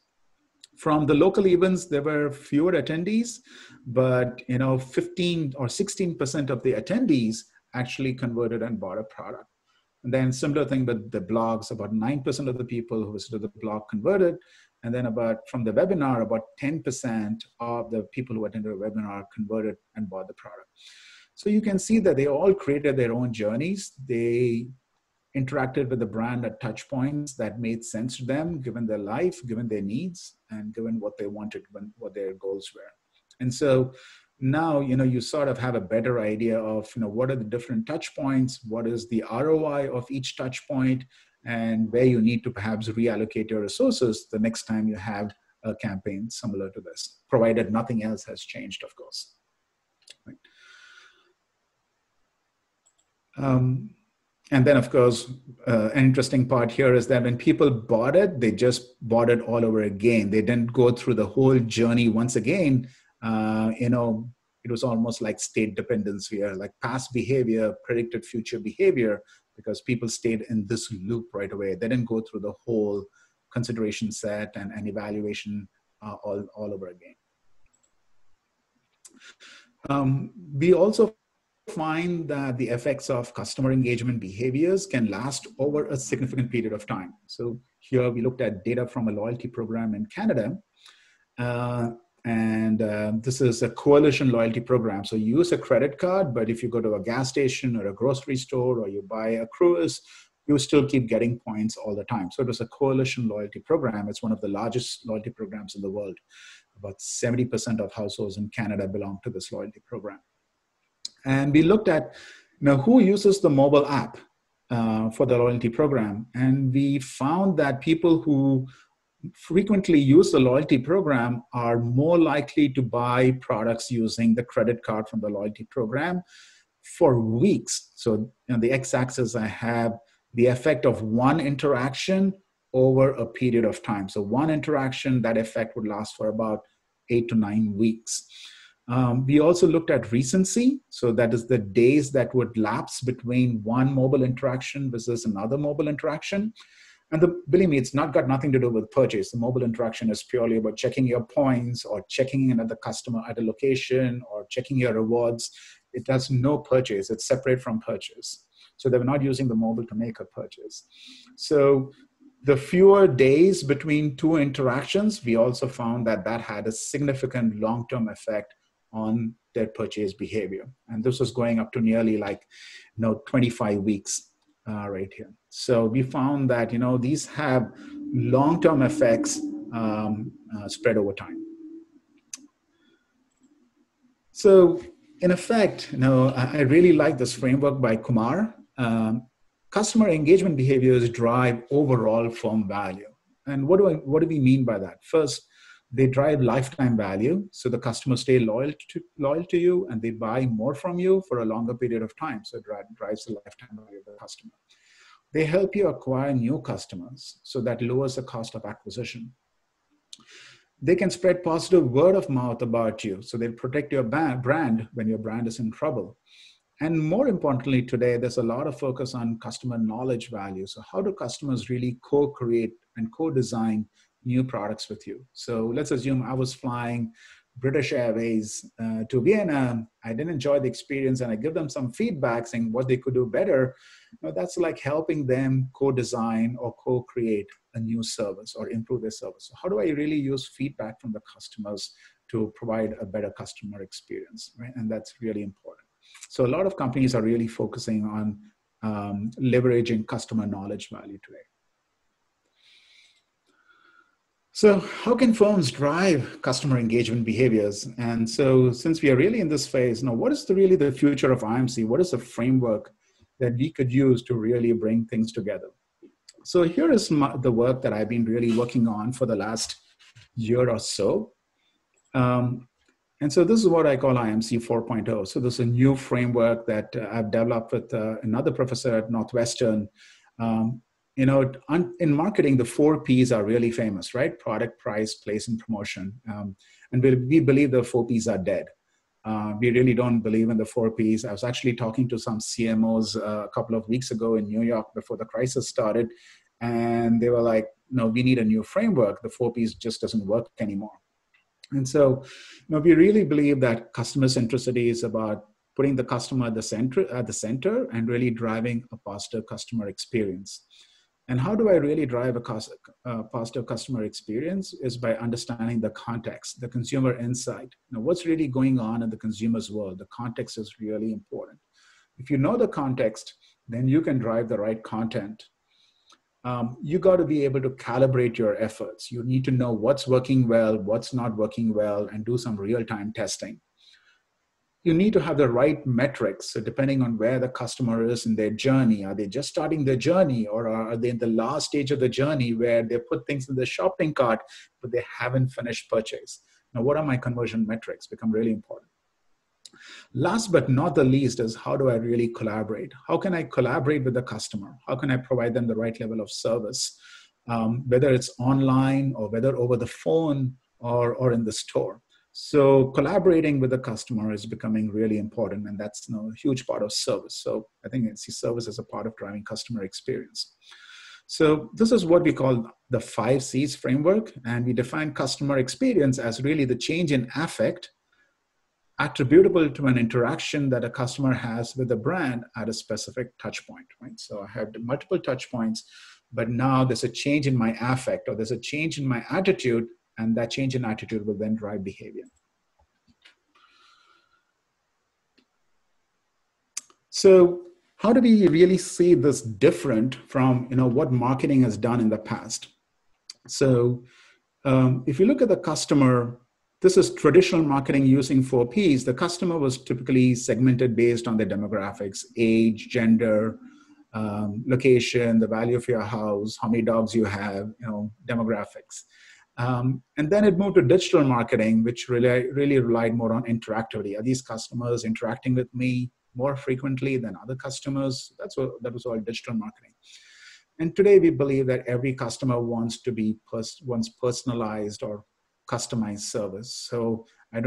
From the local events, there were fewer attendees, but 15 or 16% of the attendees actually converted and bought a product. And then similar thing with the blogs, about 9% of the people who visited the blog converted. And then from the webinar, about 10% of the people who attended a webinar converted and bought the product. So you can see that they all created their own journeys. They interacted with the brand at touch points that made sense to them, given their life, given their needs, and given what they wanted, what their goals were. And so now, you sort of have a better idea of, what are the different touch points, what is the ROI of each touch point, and where you need to perhaps reallocate your resources the next time you have a campaign similar to this, provided nothing else has changed, of course. Right. And then, of course, an interesting part here is that when people bought it, they just bought it all over again. They didn't go through the whole journey once again. It was almost like state dependence here, like past behavior predicted future behavior, because people stayed in this loop right away. They didn't go through the whole consideration set and evaluation all over again. We also find that the effects of customer engagement behaviors can last over a significant period of time. So here we looked at data from a loyalty program in Canada. This is a coalition loyalty program. So you use a credit card, but if you go to a gas station or a grocery store or you buy a cruise, you still keep getting points all the time. So it was a coalition loyalty program. It's one of the largest loyalty programs in the world. About 70% of households in Canada belong to this loyalty program. And we looked at who uses the mobile app for the loyalty program. And we found that people who frequently use the loyalty program are more likely to buy products using the credit card from the loyalty program for weeks. So on the x-axis, I have the effect of one interaction over a period of time. So one interaction, that effect would last for about 8 to 9 weeks. We also looked at recency. So that is the days that would lapse between one mobile interaction versus another mobile interaction. And believe me, it's got nothing to do with purchase. The mobile interaction is purely about checking your points or checking in at the customer at a location or checking your rewards. It has no purchase. It's separate from purchase. So they were not using the mobile to make a purchase. So the fewer days between two interactions, we also found that had a significant long-term effect on their purchase behavior. And this was going up to nearly 25 weeks right here. So we found that, these have long-term effects spread over time. So in effect, I really like this framework by Kumar. Customer engagement behaviors drive overall firm value. And what do we mean by that? First, they drive lifetime value. So the customers stay loyal to you and they buy more from you for a longer period of time. So it drives the lifetime value of the customer. They help you acquire new customers. So that lowers the cost of acquisition. They can spread positive word of mouth about you. So they protect your brand when your brand is in trouble. And more importantly today, there's a lot of focus on customer knowledge value. So how do customers really co-create and co-design new products with you? So let's assume I was flying British Airways to Vienna. I didn't enjoy the experience and I give them some feedback saying what they could do better. That's like helping them co-design or co-create a new service or improve their service. So how do I really use feedback from the customers to provide a better customer experience, right? And that's really important. So a lot of companies are really focusing on leveraging customer knowledge value today. So how can firms drive customer engagement behaviors? And so since we are really in this phase, what is really the future of IMC? What is the framework that we could use to really bring things together? So here is the work that I've been really working on for the last year or so. And so this is what I call IMC 4.0. So this is a new framework that I've developed with another professor at Northwestern. You know, in marketing, the 4 Ps are really famous, right? Product, price, place, and promotion. And we believe the 4 Ps are dead. We really don't believe in the 4 Ps. I was actually talking to some CMOs a couple of weeks ago in New York before the crisis started. And they were like, no, we need a new framework. The 4 Ps just doesn't work anymore. And so, you know, we really believe that customer centricity is about putting the customer at the center and really driving a positive customer experience. And how do I really drive a positive customer experience is by understanding the context, the consumer insight. Now, what's really going on in the consumer's world? The context is really important. If you know the context, then you can drive the right content. You got to be able to calibrate your efforts. You need to know what's working well, what's not working well, and do some real-time testing. You need to have the right metrics. So depending on where the customer is in their journey, are they just starting their journey, or are they in the last stage of the journey where they put things in the shopping cart, but they haven't finished purchase? Now, what are my conversion metrics? Become really important. Last but not the least is, how do I really collaborate? How can I collaborate with the customer? How can I provide them the right level of service, whether it's online or whether over the phone or in the store? So collaborating with the customer is becoming really important, and that's a huge part of service. So I think I see service as a part of driving customer experience. So this is what we call the 5 Cs framework, and we define customer experience as really the change in affect attributable to an interaction that a customer has with a brand at a specific touch point, right? So I have multiple touch points, but now there's a change in my affect, or there's a change in my attitude, and that change in attitude will then drive behavior. So how do we really see this different from what marketing has done in the past? So if you look at the customer, this is traditional marketing using 4 Ps. The customer was typically segmented based on their demographics, age, gender, location, the value of your house, how many dogs you have, demographics. And then it moved to digital marketing, which really relied more on interactivity. Are these customers interacting with me more frequently than other customers? That was all digital marketing. And today we believe that every customer wants personalized or customized service. So I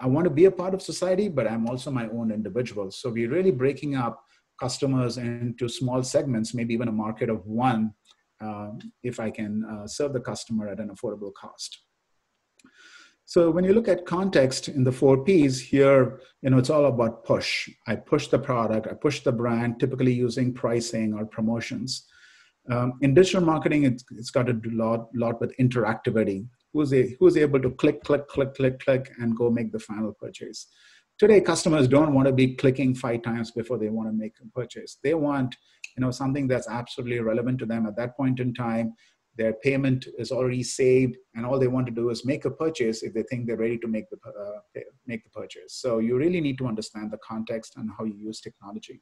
want to be a part of society, but I'm also my own individual. So we're really breaking up customers into small segments, maybe even a market of 1, if I can serve the customer at an affordable cost. So when you look at context in the 4 Ps here, it's all about push. I push the product, I push the brand, typically using pricing or promotions. In digital marketing, it's got to do a lot with interactivity. Who's able to click, and go make the final purchase. Today, customers don't want to be clicking 5 times before they want to make a purchase. They want, something that's absolutely relevant to them at that point in time. Their payment is already saved, and all they want to do is make a purchase if they think they're ready to make the purchase. So you really need to understand the context and how you use technology.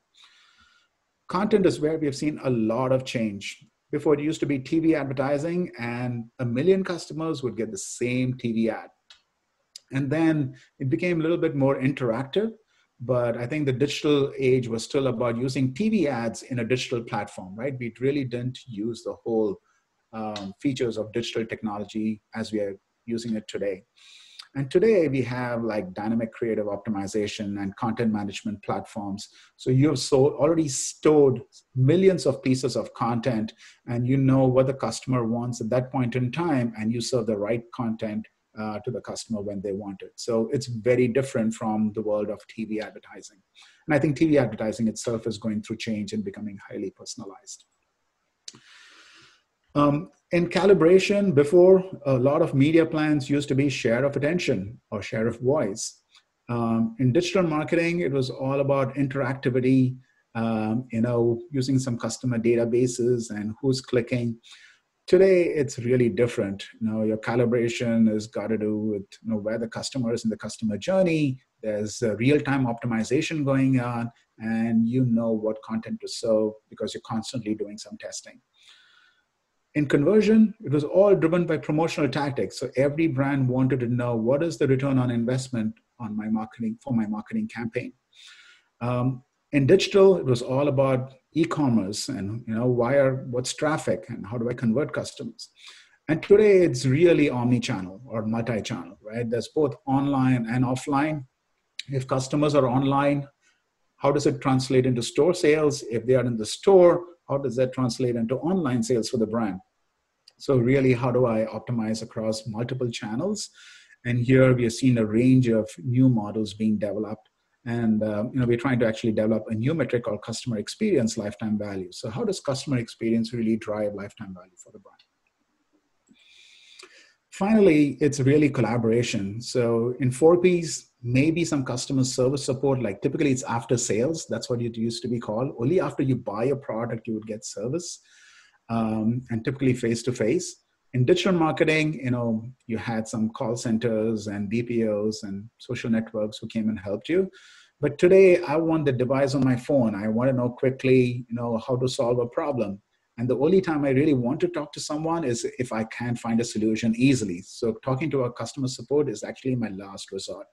Content is where we have seen a lot of change. Before, it used to be TV advertising, and 1 million customers would get the same TV ad. And then it became a little bit more interactive, but I think the digital age was still about using TV ads in a digital platform, right? We really didn't use the whole features of digital technology as we are using it today. And today we have like dynamic creative optimization and content management platforms. So you've already stored millions of pieces of content, and you know what the customer wants at that point in time, and you serve the right content to the customer when they want it. So it's very different from the world of TV advertising. And I think TV advertising itself is going through change and becoming highly personalized. In calibration, before, a lot of media plans used to be share of attention or share of voice. In digital marketing, it was all about interactivity, using some customer databases and who's clicking. Today, it's really different. Your calibration has got to do with where the customer is in the customer journey. There's real-time optimization going on, and what content to serve because you're constantly doing some testing. In conversion, it was all driven by promotional tactics. So every brand wanted to know what is the return on investment on my marketing for my marketing campaign. In digital, it was all about e-commerce and what's traffic and how do I convert customers. And today it's really omni-channel or multi-channel, right? There's both online and offline. If customers are online, how does it translate into store sales? If they are in the store, how does that translate into online sales for the brand? So really, how do I optimize across multiple channels? And here we have seen a range of new models being developed. And we're trying to actually develop a new metric called customer experience lifetime value. So how does customer experience really drive lifetime value for the brand? Finally, it's really collaboration. So in 4Ps, maybe some customer service support, like typically it's after sales. That's what it used to be called. Only after you buy a product, you would get service, and typically face-to-face. In digital marketing, you had some call centers and BPOs and social networks who came and helped you. But today, I want the device on my phone. I want to know quickly, how to solve a problem. And the only time I really want to talk to someone is if I can't find a solution easily. So talking to our customer support is actually my last resort.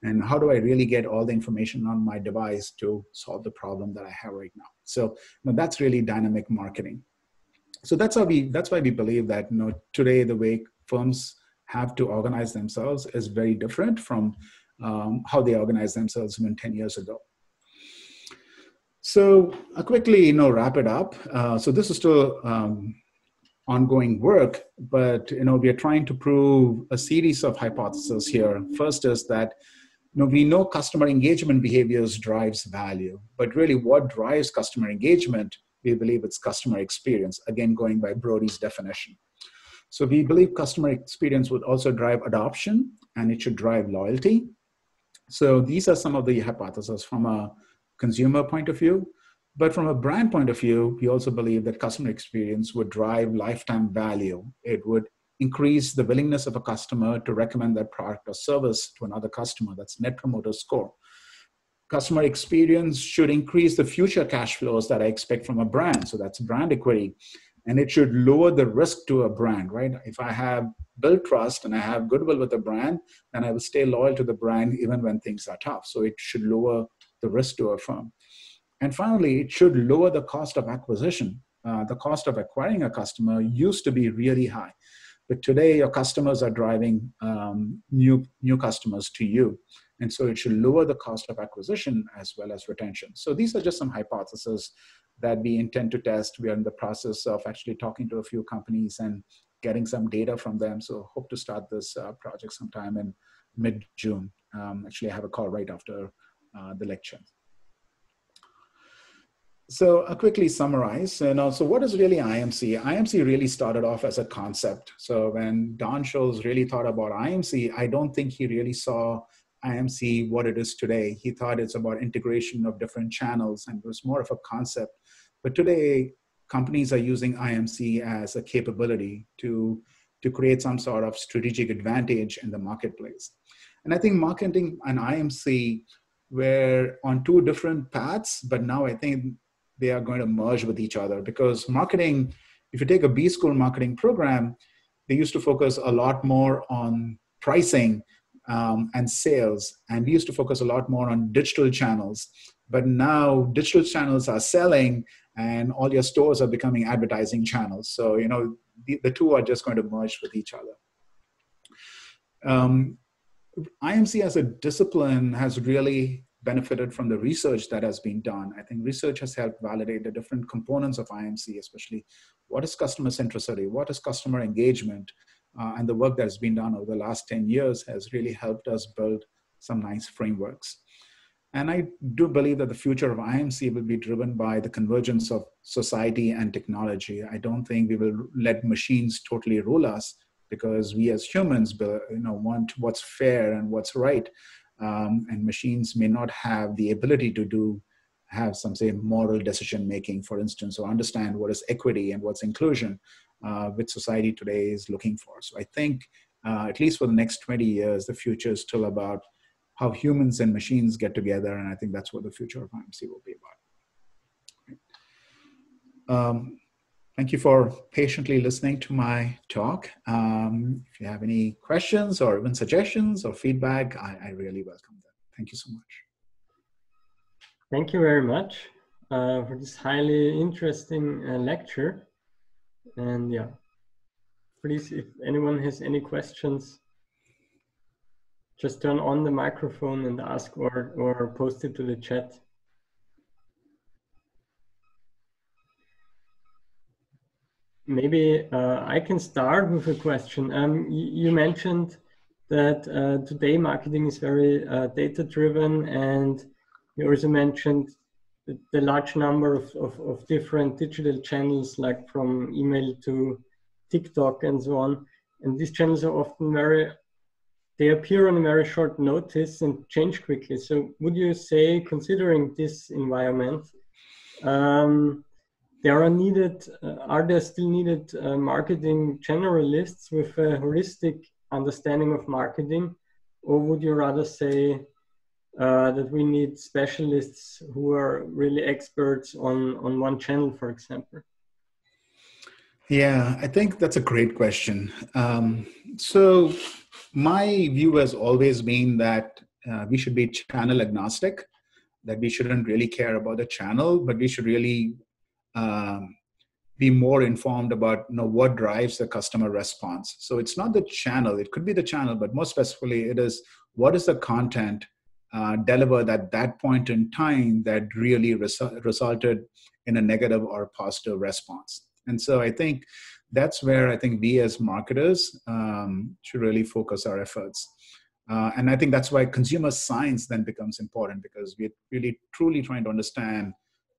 And how do I really get all the information on my device to solve the problem that I have right now? So that's really dynamic marketing. So that's why we believe that today the way firms have to organize themselves is very different from how they organized themselves even 10 years ago. So I'll quickly wrap it up. So this is still ongoing work, but we are trying to prove a series of hypotheses here. First is that we know customer engagement behaviors drives value, but really what drives customer engagement? We believe it's customer experience, again, going by Brody's definition. So we believe customer experience would also drive adoption and it should drive loyalty. So these are some of the hypotheses from a consumer point of view. But from a brand point of view, we also believe that customer experience would drive lifetime value. It would increase the willingness of a customer to recommend that product or service to another customer. That's Net Promoter Score. Customer experience should increase the future cash flows that I expect from a brand. So that's brand equity. And it should lower the risk to a brand, right? If I have built trust and I have goodwill with a brand, then I will stay loyal to the brand even when things are tough. So it should lower the risk to a firm. And finally, it should lower the cost of acquisition. The cost of acquiring a customer used to be really high. But today, your customers are driving new customers to you. And so it should lower the cost of acquisition as well as retention. So these are just some hypotheses that we intend to test. We are in the process of actually talking to a few companies and getting some data from them. So hope to start this project sometime in mid-June. Actually, I have a call right after the lecture. So I'll quickly summarize. So what is really IMC? IMC really started off as a concept. So when Don Scholes really thought about IMC, I don't think he really saw IMC what it is today. He thought it's about integration of different channels and it was more of a concept. But today, companies are using IMC as a capability to create some sort of strategic advantage in the marketplace. And I think marketing and IMC were on two different paths, but now I think they are going to merge with each other because marketing, if you take a B school marketing program, they used to focus a lot more on pricing and sales. And we used to focus a lot more on digital channels. But now digital channels are selling and all your stores are becoming advertising channels. So, the two are just going to merge with each other. IMC as a discipline has really benefited from the research that has been done. I think research has helped validate the different components of IMC, especially what is customer centricity, what is customer engagement, and the work that has been done over the last 10 years has really helped us build some nice frameworks. And I do believe that the future of IMC will be driven by the convergence of society and technology. I don't think we will let machines totally rule us because we as humans want what's fair and what's right. And machines may not have the ability to have some, say, moral decision making, for instance, or understand what is equity and what's inclusion, which society today is looking for. So I think, at least for the next 20 years, the future is still about how humans and machines get together. And I think that's what the future of IMC will be about. Thank you for patiently listening to my talk. If you have any questions or even suggestions or feedback, I really welcome them. Thank you so much. Thank you very much for this highly interesting lecture. And yeah, please, if anyone has any questions, just turn on the microphone and ask or post it to the chat. Maybe I can start with a question. You mentioned that today marketing is very data-driven, and you also mentioned the large number of different digital channels, like from email to TikTok and so on. And these channels are often they appear on a very short notice and change quickly. So would you say, considering this environment, are there still needed marketing generalists with a holistic understanding of marketing, or would you rather say that we need specialists who are really experts on one channel, for example? Yeah, I think that's a great question. So my view has always been that we should be channel agnostic, that we shouldn't really care about the channel, but we should really be more informed about what drives the customer response. So it's not the channel, it could be the channel, but more specifically it is what is the content delivered at that point in time that really resulted in a negative or positive response. And so I think that's where I think we as marketers should really focus our efforts. And I think that's why consumer science then becomes important, because we're really truly trying to understand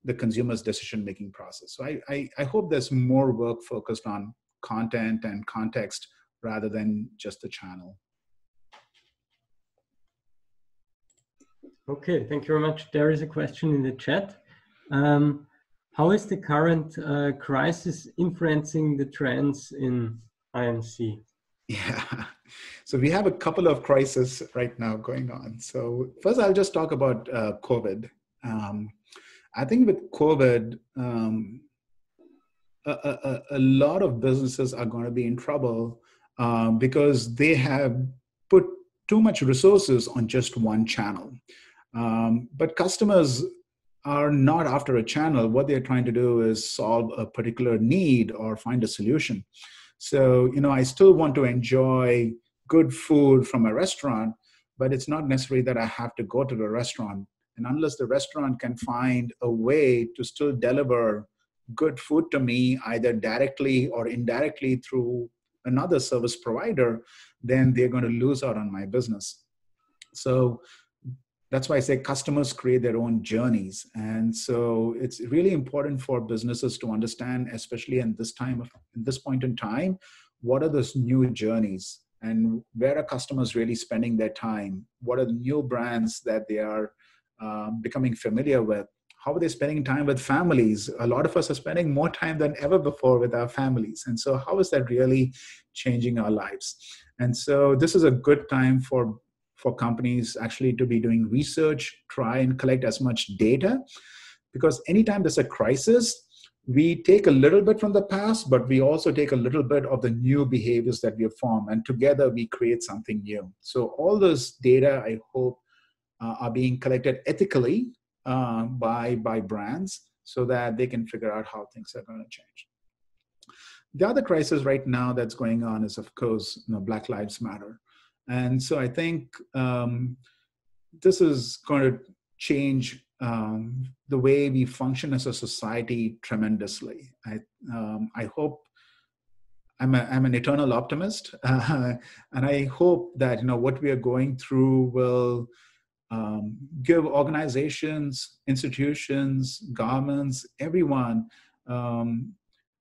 the consumer's decision-making process. So I hope there's more work focused on content and context rather than just the channel. Okay, thank you very much. There is a question in the chat. How is the current crisis influencing the trends in IMC? Yeah, so we have a couple of crises right now going on. So first, I'll just talk about COVID. I think with COVID, a lot of businesses are going to be in trouble because they have put too much resources on just one channel. But customers are not after a channel. What they're trying to do is solve a particular need or find a solution. So, I still want to enjoy good food from a restaurant, but it's not necessary that I have to go to the restaurant. And unless the restaurant can find a way to still deliver good food to me, either directly or indirectly through another service provider, then they're going to lose out on my business. So that's why I say customers create their own journeys. And so it's really important for businesses to understand, especially in this point in time, what are those new journeys and where are customers really spending their time? What are the new brands that they are becoming familiar with? How are they spending time with families? A lot of us are spending more time than ever before with our families. And so how is that really changing our lives? And so this is a good time for companies actually to be doing research, try and collect as much data, because anytime there's a crisis, we take a little bit from the past, but we also take a little bit of the new behaviors that we have formed, and together we create something new. So all this data, I hope, are being collected ethically by brands so that they can figure out how things are going to change. The other crisis right now that's going on is, of course, Black Lives Matter. And so I think this is going to change the way we function as a society tremendously. I hope, I'm an eternal optimist, and I hope that what we are going through will give organizations, institutions, governments, everyone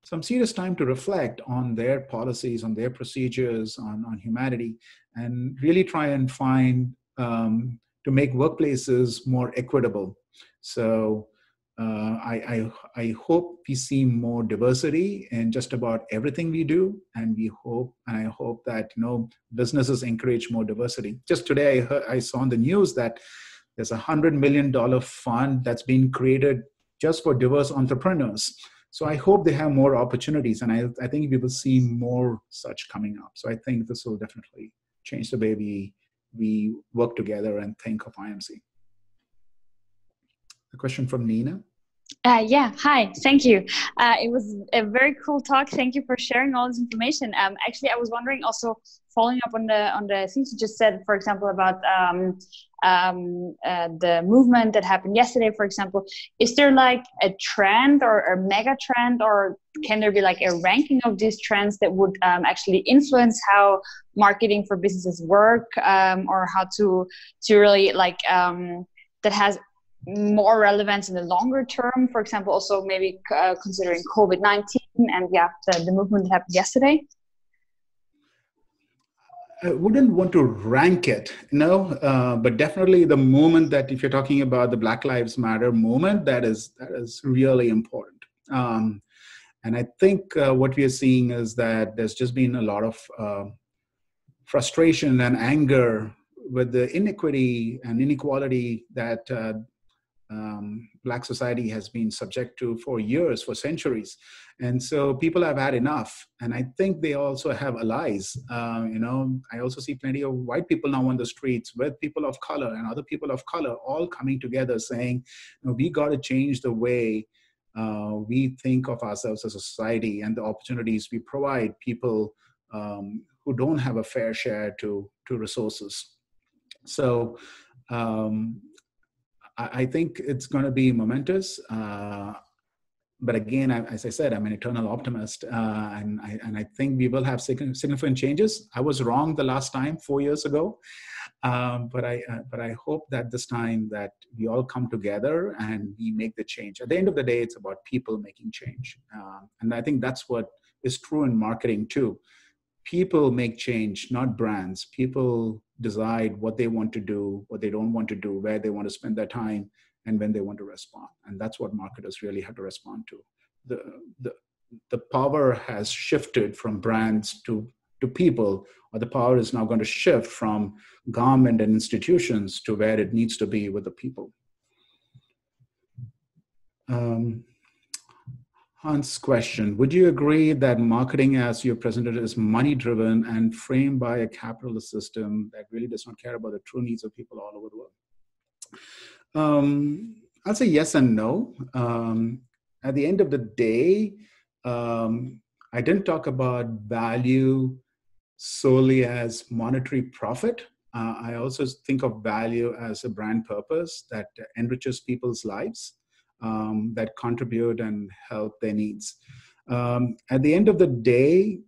some serious time to reflect on their policies, on their procedures, on humanity, and really try and find to make workplaces more equitable. So I hope we see more diversity in just about everything we do, and I hope that businesses encourage more diversity. Just today, I saw on the news that there's $100 million fund that's been created just for diverse entrepreneurs. So I hope they have more opportunities, and I think we will see more such coming up. So I think this will definitely change the way we work together and think of IMC. A question from Nina. Yeah, hi, thank you. It was a very cool talk. Thank you for sharing all this information. Actually, I was wondering also, following up on the things you just said, for example, about the movement that happened yesterday, for example, is there like a trend or a mega trend, or can there be like a ranking of these trends that would actually influence how marketing for businesses work, or how to really like, that has more relevance in the longer term, for example, also maybe considering COVID-19 and the movement that happened yesterday? I wouldn't want to rank it, but definitely the movement that, if you're talking about the Black Lives Matter movement, that is really important. And I think what we are seeing is that there's just been a lot of frustration and anger with the inequity and inequality that Black society has been subject to for years, for centuries. And so people have had enough. And I think they also have allies. I also see plenty of white people now on the streets with people of color and other people of color all coming together saying, we got to change the way we think of ourselves as a society and the opportunities we provide people who don't have a fair share to resources. So I think it's going to be momentous. But again, as I said, I'm an eternal optimist. And I think we will have significant changes. I was wrong the last time, 4 years ago. But I hope that this time that we all come together and we make the change. At the end of the day, it's about people making change. And I think that's what is true in marketing too. People make change, not brands. People decide what they want to do, what they don't want to do, where they want to spend their time, and when they want to respond. And that's what marketers really have to respond to. The power has shifted from brands to people, or the power is now going to shift from government and institutions to where it needs to be with the people. Hans' question, would you agree that marketing as you presented is money-driven and framed by a capitalist system that really does not care about the true needs of people all over the world? I'll say yes and no. At the end of the day, I didn't talk about value solely as monetary profit. I also think of value as a brand purpose that enriches people's lives. That contribute and help their needs. At the end of the day,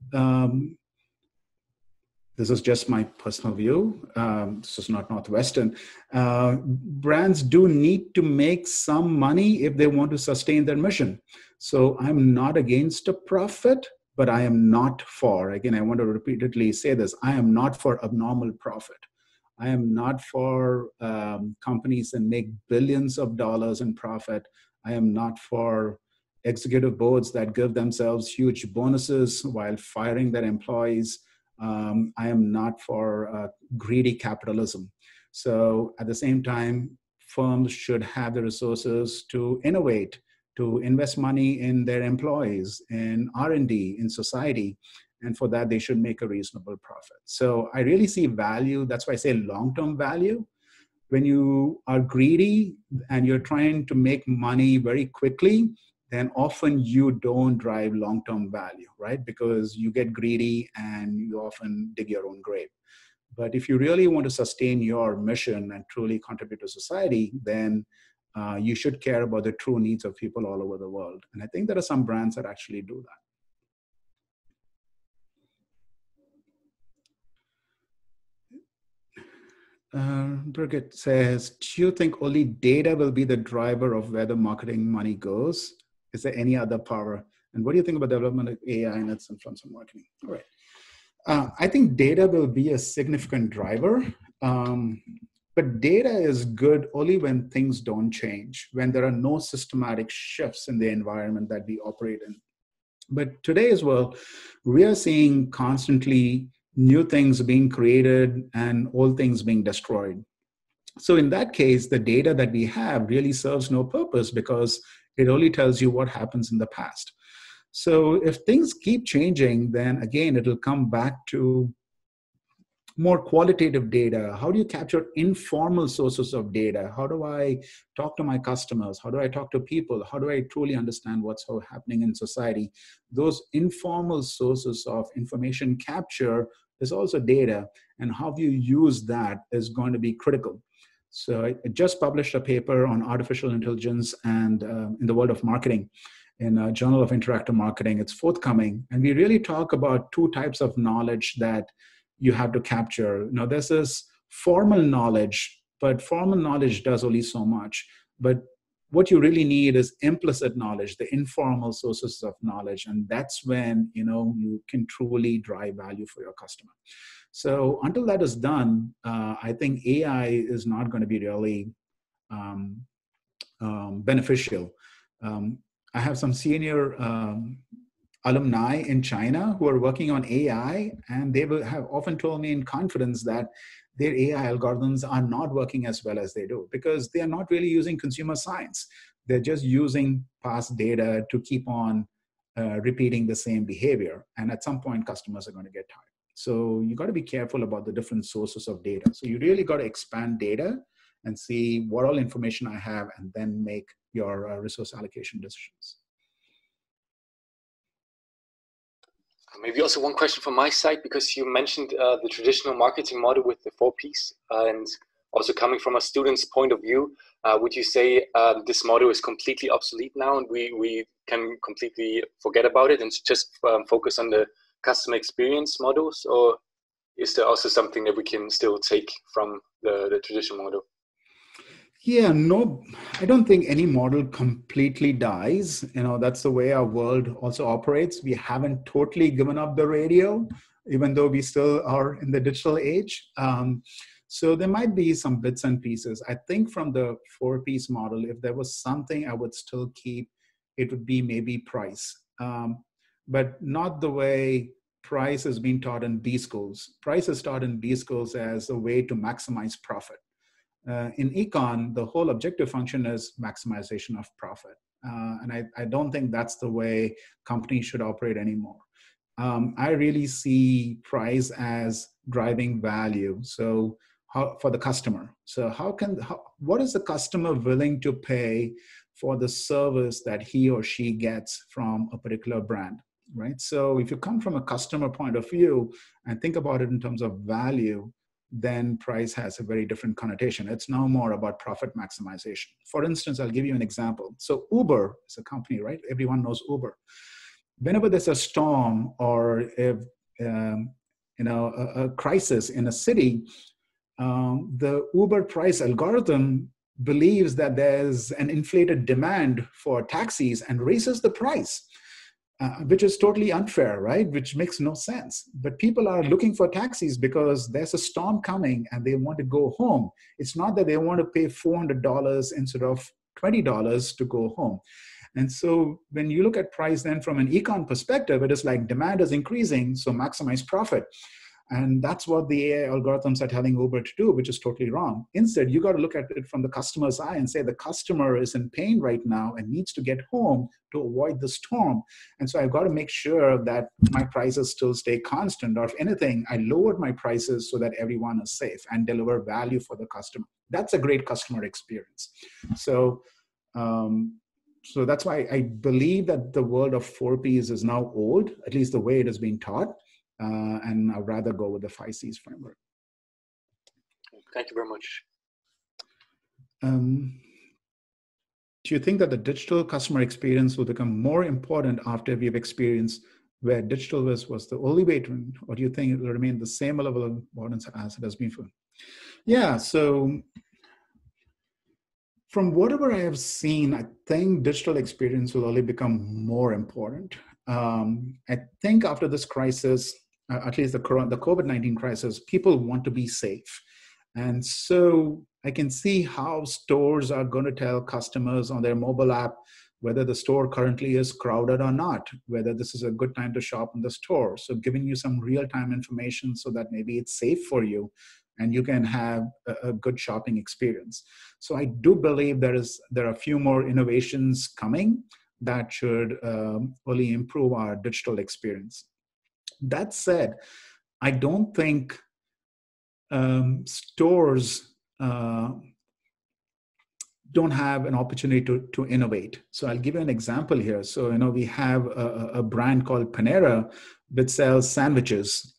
this is just my personal view. This is not Northwestern. Brands do need to make some money if they want to sustain their mission. So I'm not against a profit, but I am not for, again, I want to repeatedly say this, I am not for abnormal profit. I am not for companies that make billions of dollars in profit. I am not for executive boards that give themselves huge bonuses while firing their employees. I am not for greedy capitalism. So at the same time, firms should have the resources to innovate, to invest money in their employees, in R&D, in society. And for that, they should make a reasonable profit. So I really see value. That's why I say long-term value. When you are greedy and you're trying to make money very quickly, then often you don't drive long-term value, right? Because you get greedy and you often dig your own grave. But if you really want to sustain your mission and truly contribute to society, then you should care about the true needs of people all over the world. And I think there are some brands that actually do that. Birgit says, do you think only data will be the driver of where the marketing money goes? Is there any other power? And what do you think about development of AI and its influence on marketing? All right. I think data will be a significant driver, but data is good only when things don't change, when there are no systematic shifts in the environment that we operate in. But today as well, we are seeing constantly new things being created and old things being destroyed. So in that case, the data that we have really serves no purpose because It only tells you what happens in the past. So if things keep changing, then again, it'll come back to more qualitative data. How do you capture informal sources of data? How do I talk to my customers? How do I talk to people? How do I truly understand what's happening in society? Those informal sources of information capture is also data, and how you use that is going to be critical. So I just published a paper on artificial intelligence and in the world of marketing in a Journal of Interactive Marketing. It's forthcoming. And we really talk about two types of knowledge that you have to capture. Now, there's this formal knowledge, but formal knowledge does only so much. But what you really need is implicit knowledge, the informal sources of knowledge. And that's when, you can truly drive value for your customer. So until that is done, I think AI is not going to be really beneficial. I have some senior alumni in China who are working on AI, and they have often told me in confidence that their AI algorithms are not working as well as they do because they are not really using consumer science. They're just using past data to keep on repeating the same behavior. And at some point, customers are going to get tired. So you got to be careful about the different sources of data. So you really got to expand data and see what all information I have, and then make your resource allocation decisions. Maybe also one question from my side, because you mentioned the traditional marketing model with the 4 Ps, and also coming from a student's point of view, would you say this model is completely obsolete now and we can completely forget about it and just focus on the customer experience models? Or is there also something that we can still take from the traditional model? Yeah, no, I don't think any model completely dies. That's the way our world also operates. We haven't totally given up the radio, even though we still are in the digital age. So there might be some bits and pieces. I think from the 4-piece model, if there was something I would still keep, it would be maybe price. But not the way price is being taught in B schools. Price is taught in B schools as a way to maximize profit. In econ, the whole objective function is maximization of profit. And I don't think that's the way companies should operate anymore. I really see price as driving value. So for the customer. So what is the customer willing to pay for the service that he or she gets from a particular brand, right? So if you come from a customer point of view and think about it in terms of value, then price has a very different connotation. It's now more about profit maximization. For instance, I'll give you an example. So Uber is a company, right? Everyone knows Uber. Whenever there's a storm or if, a crisis in a city, the Uber price algorithm believes that there's an inflated demand for taxis and raises the price. Which is totally unfair, right? Which makes no sense. But people are looking for taxis because there's a storm coming and they want to go home. It's not that they want to pay $400 instead of $20 to go home. And so when you look at price then from an econ perspective, it is like demand is increasing, so maximize profit. And that's what the AI algorithms are telling Uber to do, which is totally wrong. Instead, you got to look at it from the customer's eye and say the customer is in pain right now and needs to get home to avoid the storm. And so I've got to make sure that my prices still stay constant, or if anything, I lowered my prices so that everyone is safe and deliver value for the customer. That's a great customer experience. So that's why I believe that the world of 4 Ps is now old, at least the way it is being taught. And I'd rather go with the 5 Cs framework. Thank you very much. Do you think that the digital customer experience will become more important after we've experienced where digital was the only way to, or do you think it will remain the same level of importance as it has been for? Yeah, so from whatever I have seen, I think digital experience will only become more important. I think after this crisis, at least the COVID-19 crisis, people want to be safe. And so I can see how stores are going to tell customers on their mobile app whether the store currently is crowded or not, whether this is a good time to shop in the store. So giving you some real-time information so that maybe it's safe for you and you can have a good shopping experience. So I do believe there are a few more innovations coming that should only improve our digital experience. That said, I don't think stores don't have an opportunity to innovate. So I'll give you an example here. So, we have a brand called Panera which sells sandwiches.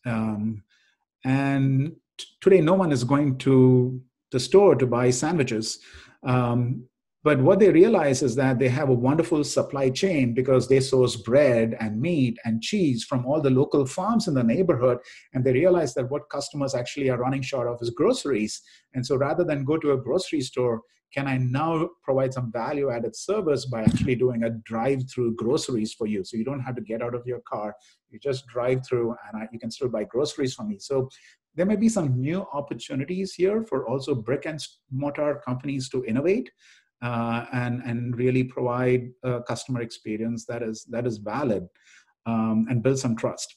And today, no one is going to the store to buy sandwiches. But what they realize is that they have a wonderful supply chain because they source bread and meat and cheese from all the local farms in the neighborhood. And they realize that what customers actually are running short of is groceries. And so rather than go to a grocery store, can I now provide some value-added service by actually doing a drive-through groceries for you? So you don't have to get out of your car. You just drive through and you can still buy groceries from me. So there may be some new opportunities here for also brick and mortar companies to innovate. And really provide a customer experience that is valid and build some trust.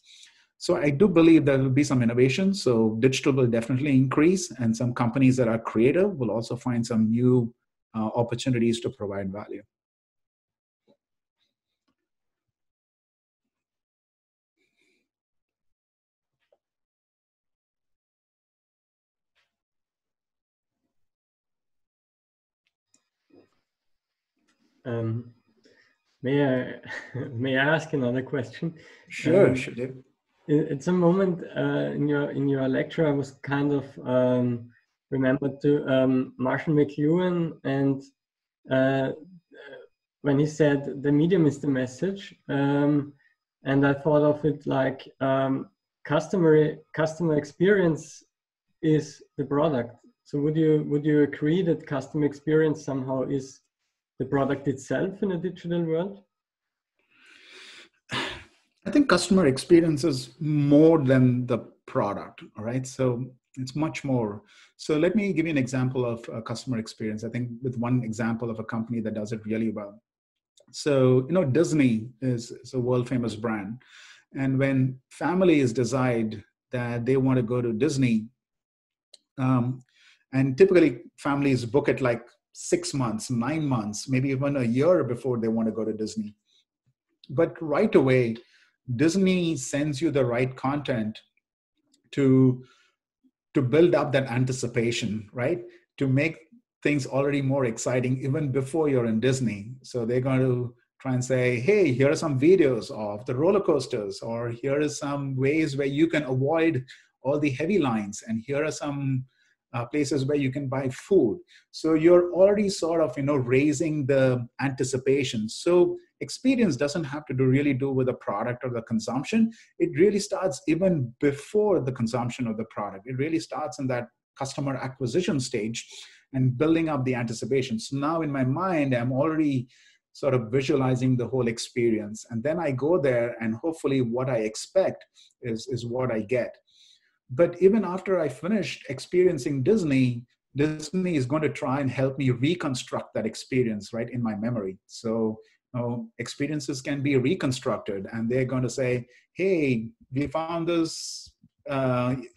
So I do believe there will be some innovation. So digital will definitely increase, and some companies that are creative will also find some new opportunities to provide value. May I ask another question? Sure, sure, Dave. At some moment in your lecture, I was kind of remembered to Marshall McLuhan, and when he said the medium is the message, and I thought of it like customer experience is the product. So would you agree that customer experience somehow is the product itself in a digital world? I think customer experience is more than the product, all right? So it's much more. So let me give you an example of customer experience. I think with one example of a company that does it really well. So, Disney is a world famous brand. And when families decide that they want to go to Disney, and typically families book it like 6 months, 9 months, maybe even a year before they want to go to Disney. But right away, Disney sends you the right content to build up that anticipation, right? To make things already more exciting even before you're in Disney. So they're going to try and say, hey, here are some videos of the roller coasters, or here are some ways where you can avoid all the heavy lines, and here are some places where you can buy food. So you're already sort of, raising the anticipation. So experience doesn't have to really do with the product or the consumption. It really starts even before the consumption of the product. It really starts in that customer acquisition stage and building up the anticipation. So now in my mind, I'm already sort of visualizing the whole experience. And then I go there, and hopefully what I expect is what I get. But even after I finished experiencing Disney is going to try and help me reconstruct that experience, right, in my memory. So experiences can be reconstructed, and they're going to say, hey, we found this,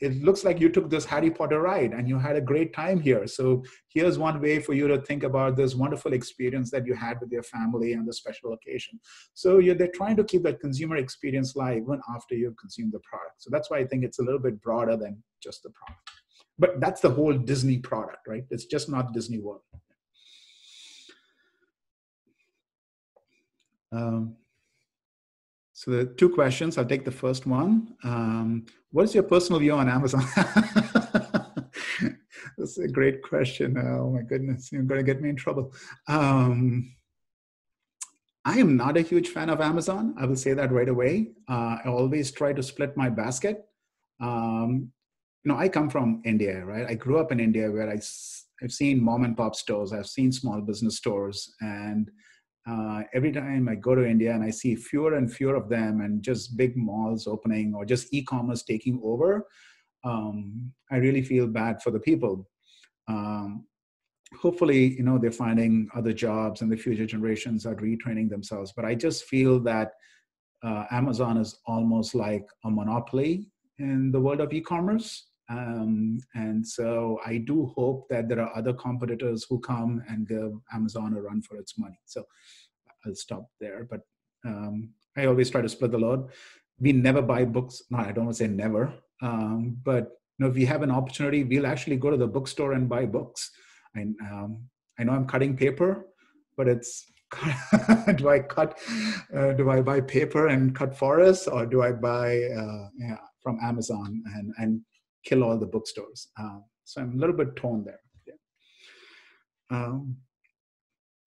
it looks like you took this Harry Potter ride and you had a great time here. So here's one way for you to think about this wonderful experience that you had with your family on the special occasion. So they're trying to keep that consumer experience live even after you've consumed the product. So that's why I think it's a little bit broader than just the product. But that's the whole Disney product, right? It's just not Disney World. So the 2 questions, I'll take the first one. What is your personal view on Amazon? That's a great question. Oh my goodness, you're going to get me in trouble. I am not a huge fan of Amazon. I will say that right away. I always try to split my basket. I come from India, right? I grew up in India where I've seen mom and pop stores. I've seen small business stores, and every time I go to India and I see fewer and fewer of them and just big malls opening or just e-commerce taking over, I really feel bad for the people. hopefully, they're finding other jobs and the future generations are retraining themselves. But I just feel that Amazon is almost like a monopoly in the world of e-commerce. And so I do hope that there are other competitors who come and give Amazon a run for its money. So I'll stop there. But I always try to split the load. We never buy books. No, I don't want to say never. But if we have an opportunity, we'll actually go to the bookstore and buy books. I know I'm cutting paper, but it's do I buy paper and cut forests, or do I buy from Amazon and kill all the bookstores? So I'm a little bit torn there. Yeah.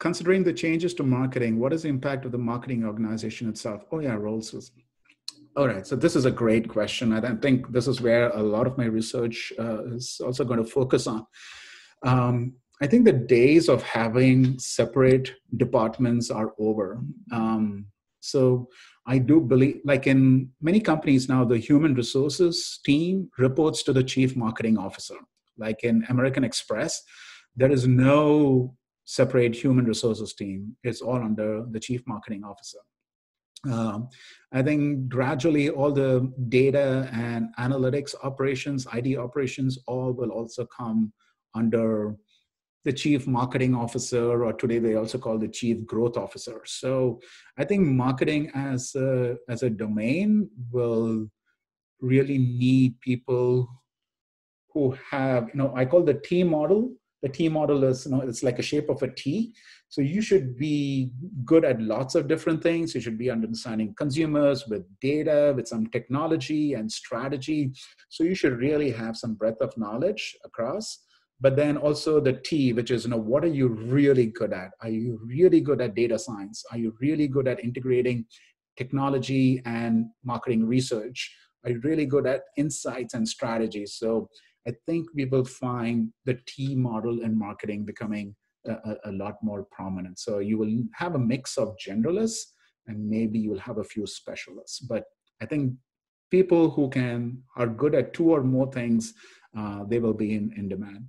Considering the changes to marketing, what is the impact of the marketing organization itself? Oh yeah, roles was. All right, so this is a great question. I think this is where a lot of my research is also going to focus on. I think the days of having separate departments are over. So I do believe, like in many companies now, the human resources team reports to the chief marketing officer. Like in American Express, there is no separate human resources team. It's all under the chief marketing officer. I think gradually all the data and analytics operations, ID operations, all will also come under the chief marketing officer, or today they also call the chief growth officer. So I think marketing as a domain will really need people who have, I call the T model. The T model is, it's like a shape of a T. So you should be good at lots of different things. You should be understanding consumers with data, with some technology and strategy. So you should really have some breadth of knowledge across. But then also the T, which is, what are you really good at? Are you really good at data science? Are you really good at integrating technology and marketing research? Are you really good at insights and strategies? So I think we will find the T model in marketing becoming a lot more prominent. So you will have a mix of generalists and maybe you'll have a few specialists. But I think people who are good at two or more things, they will be in demand.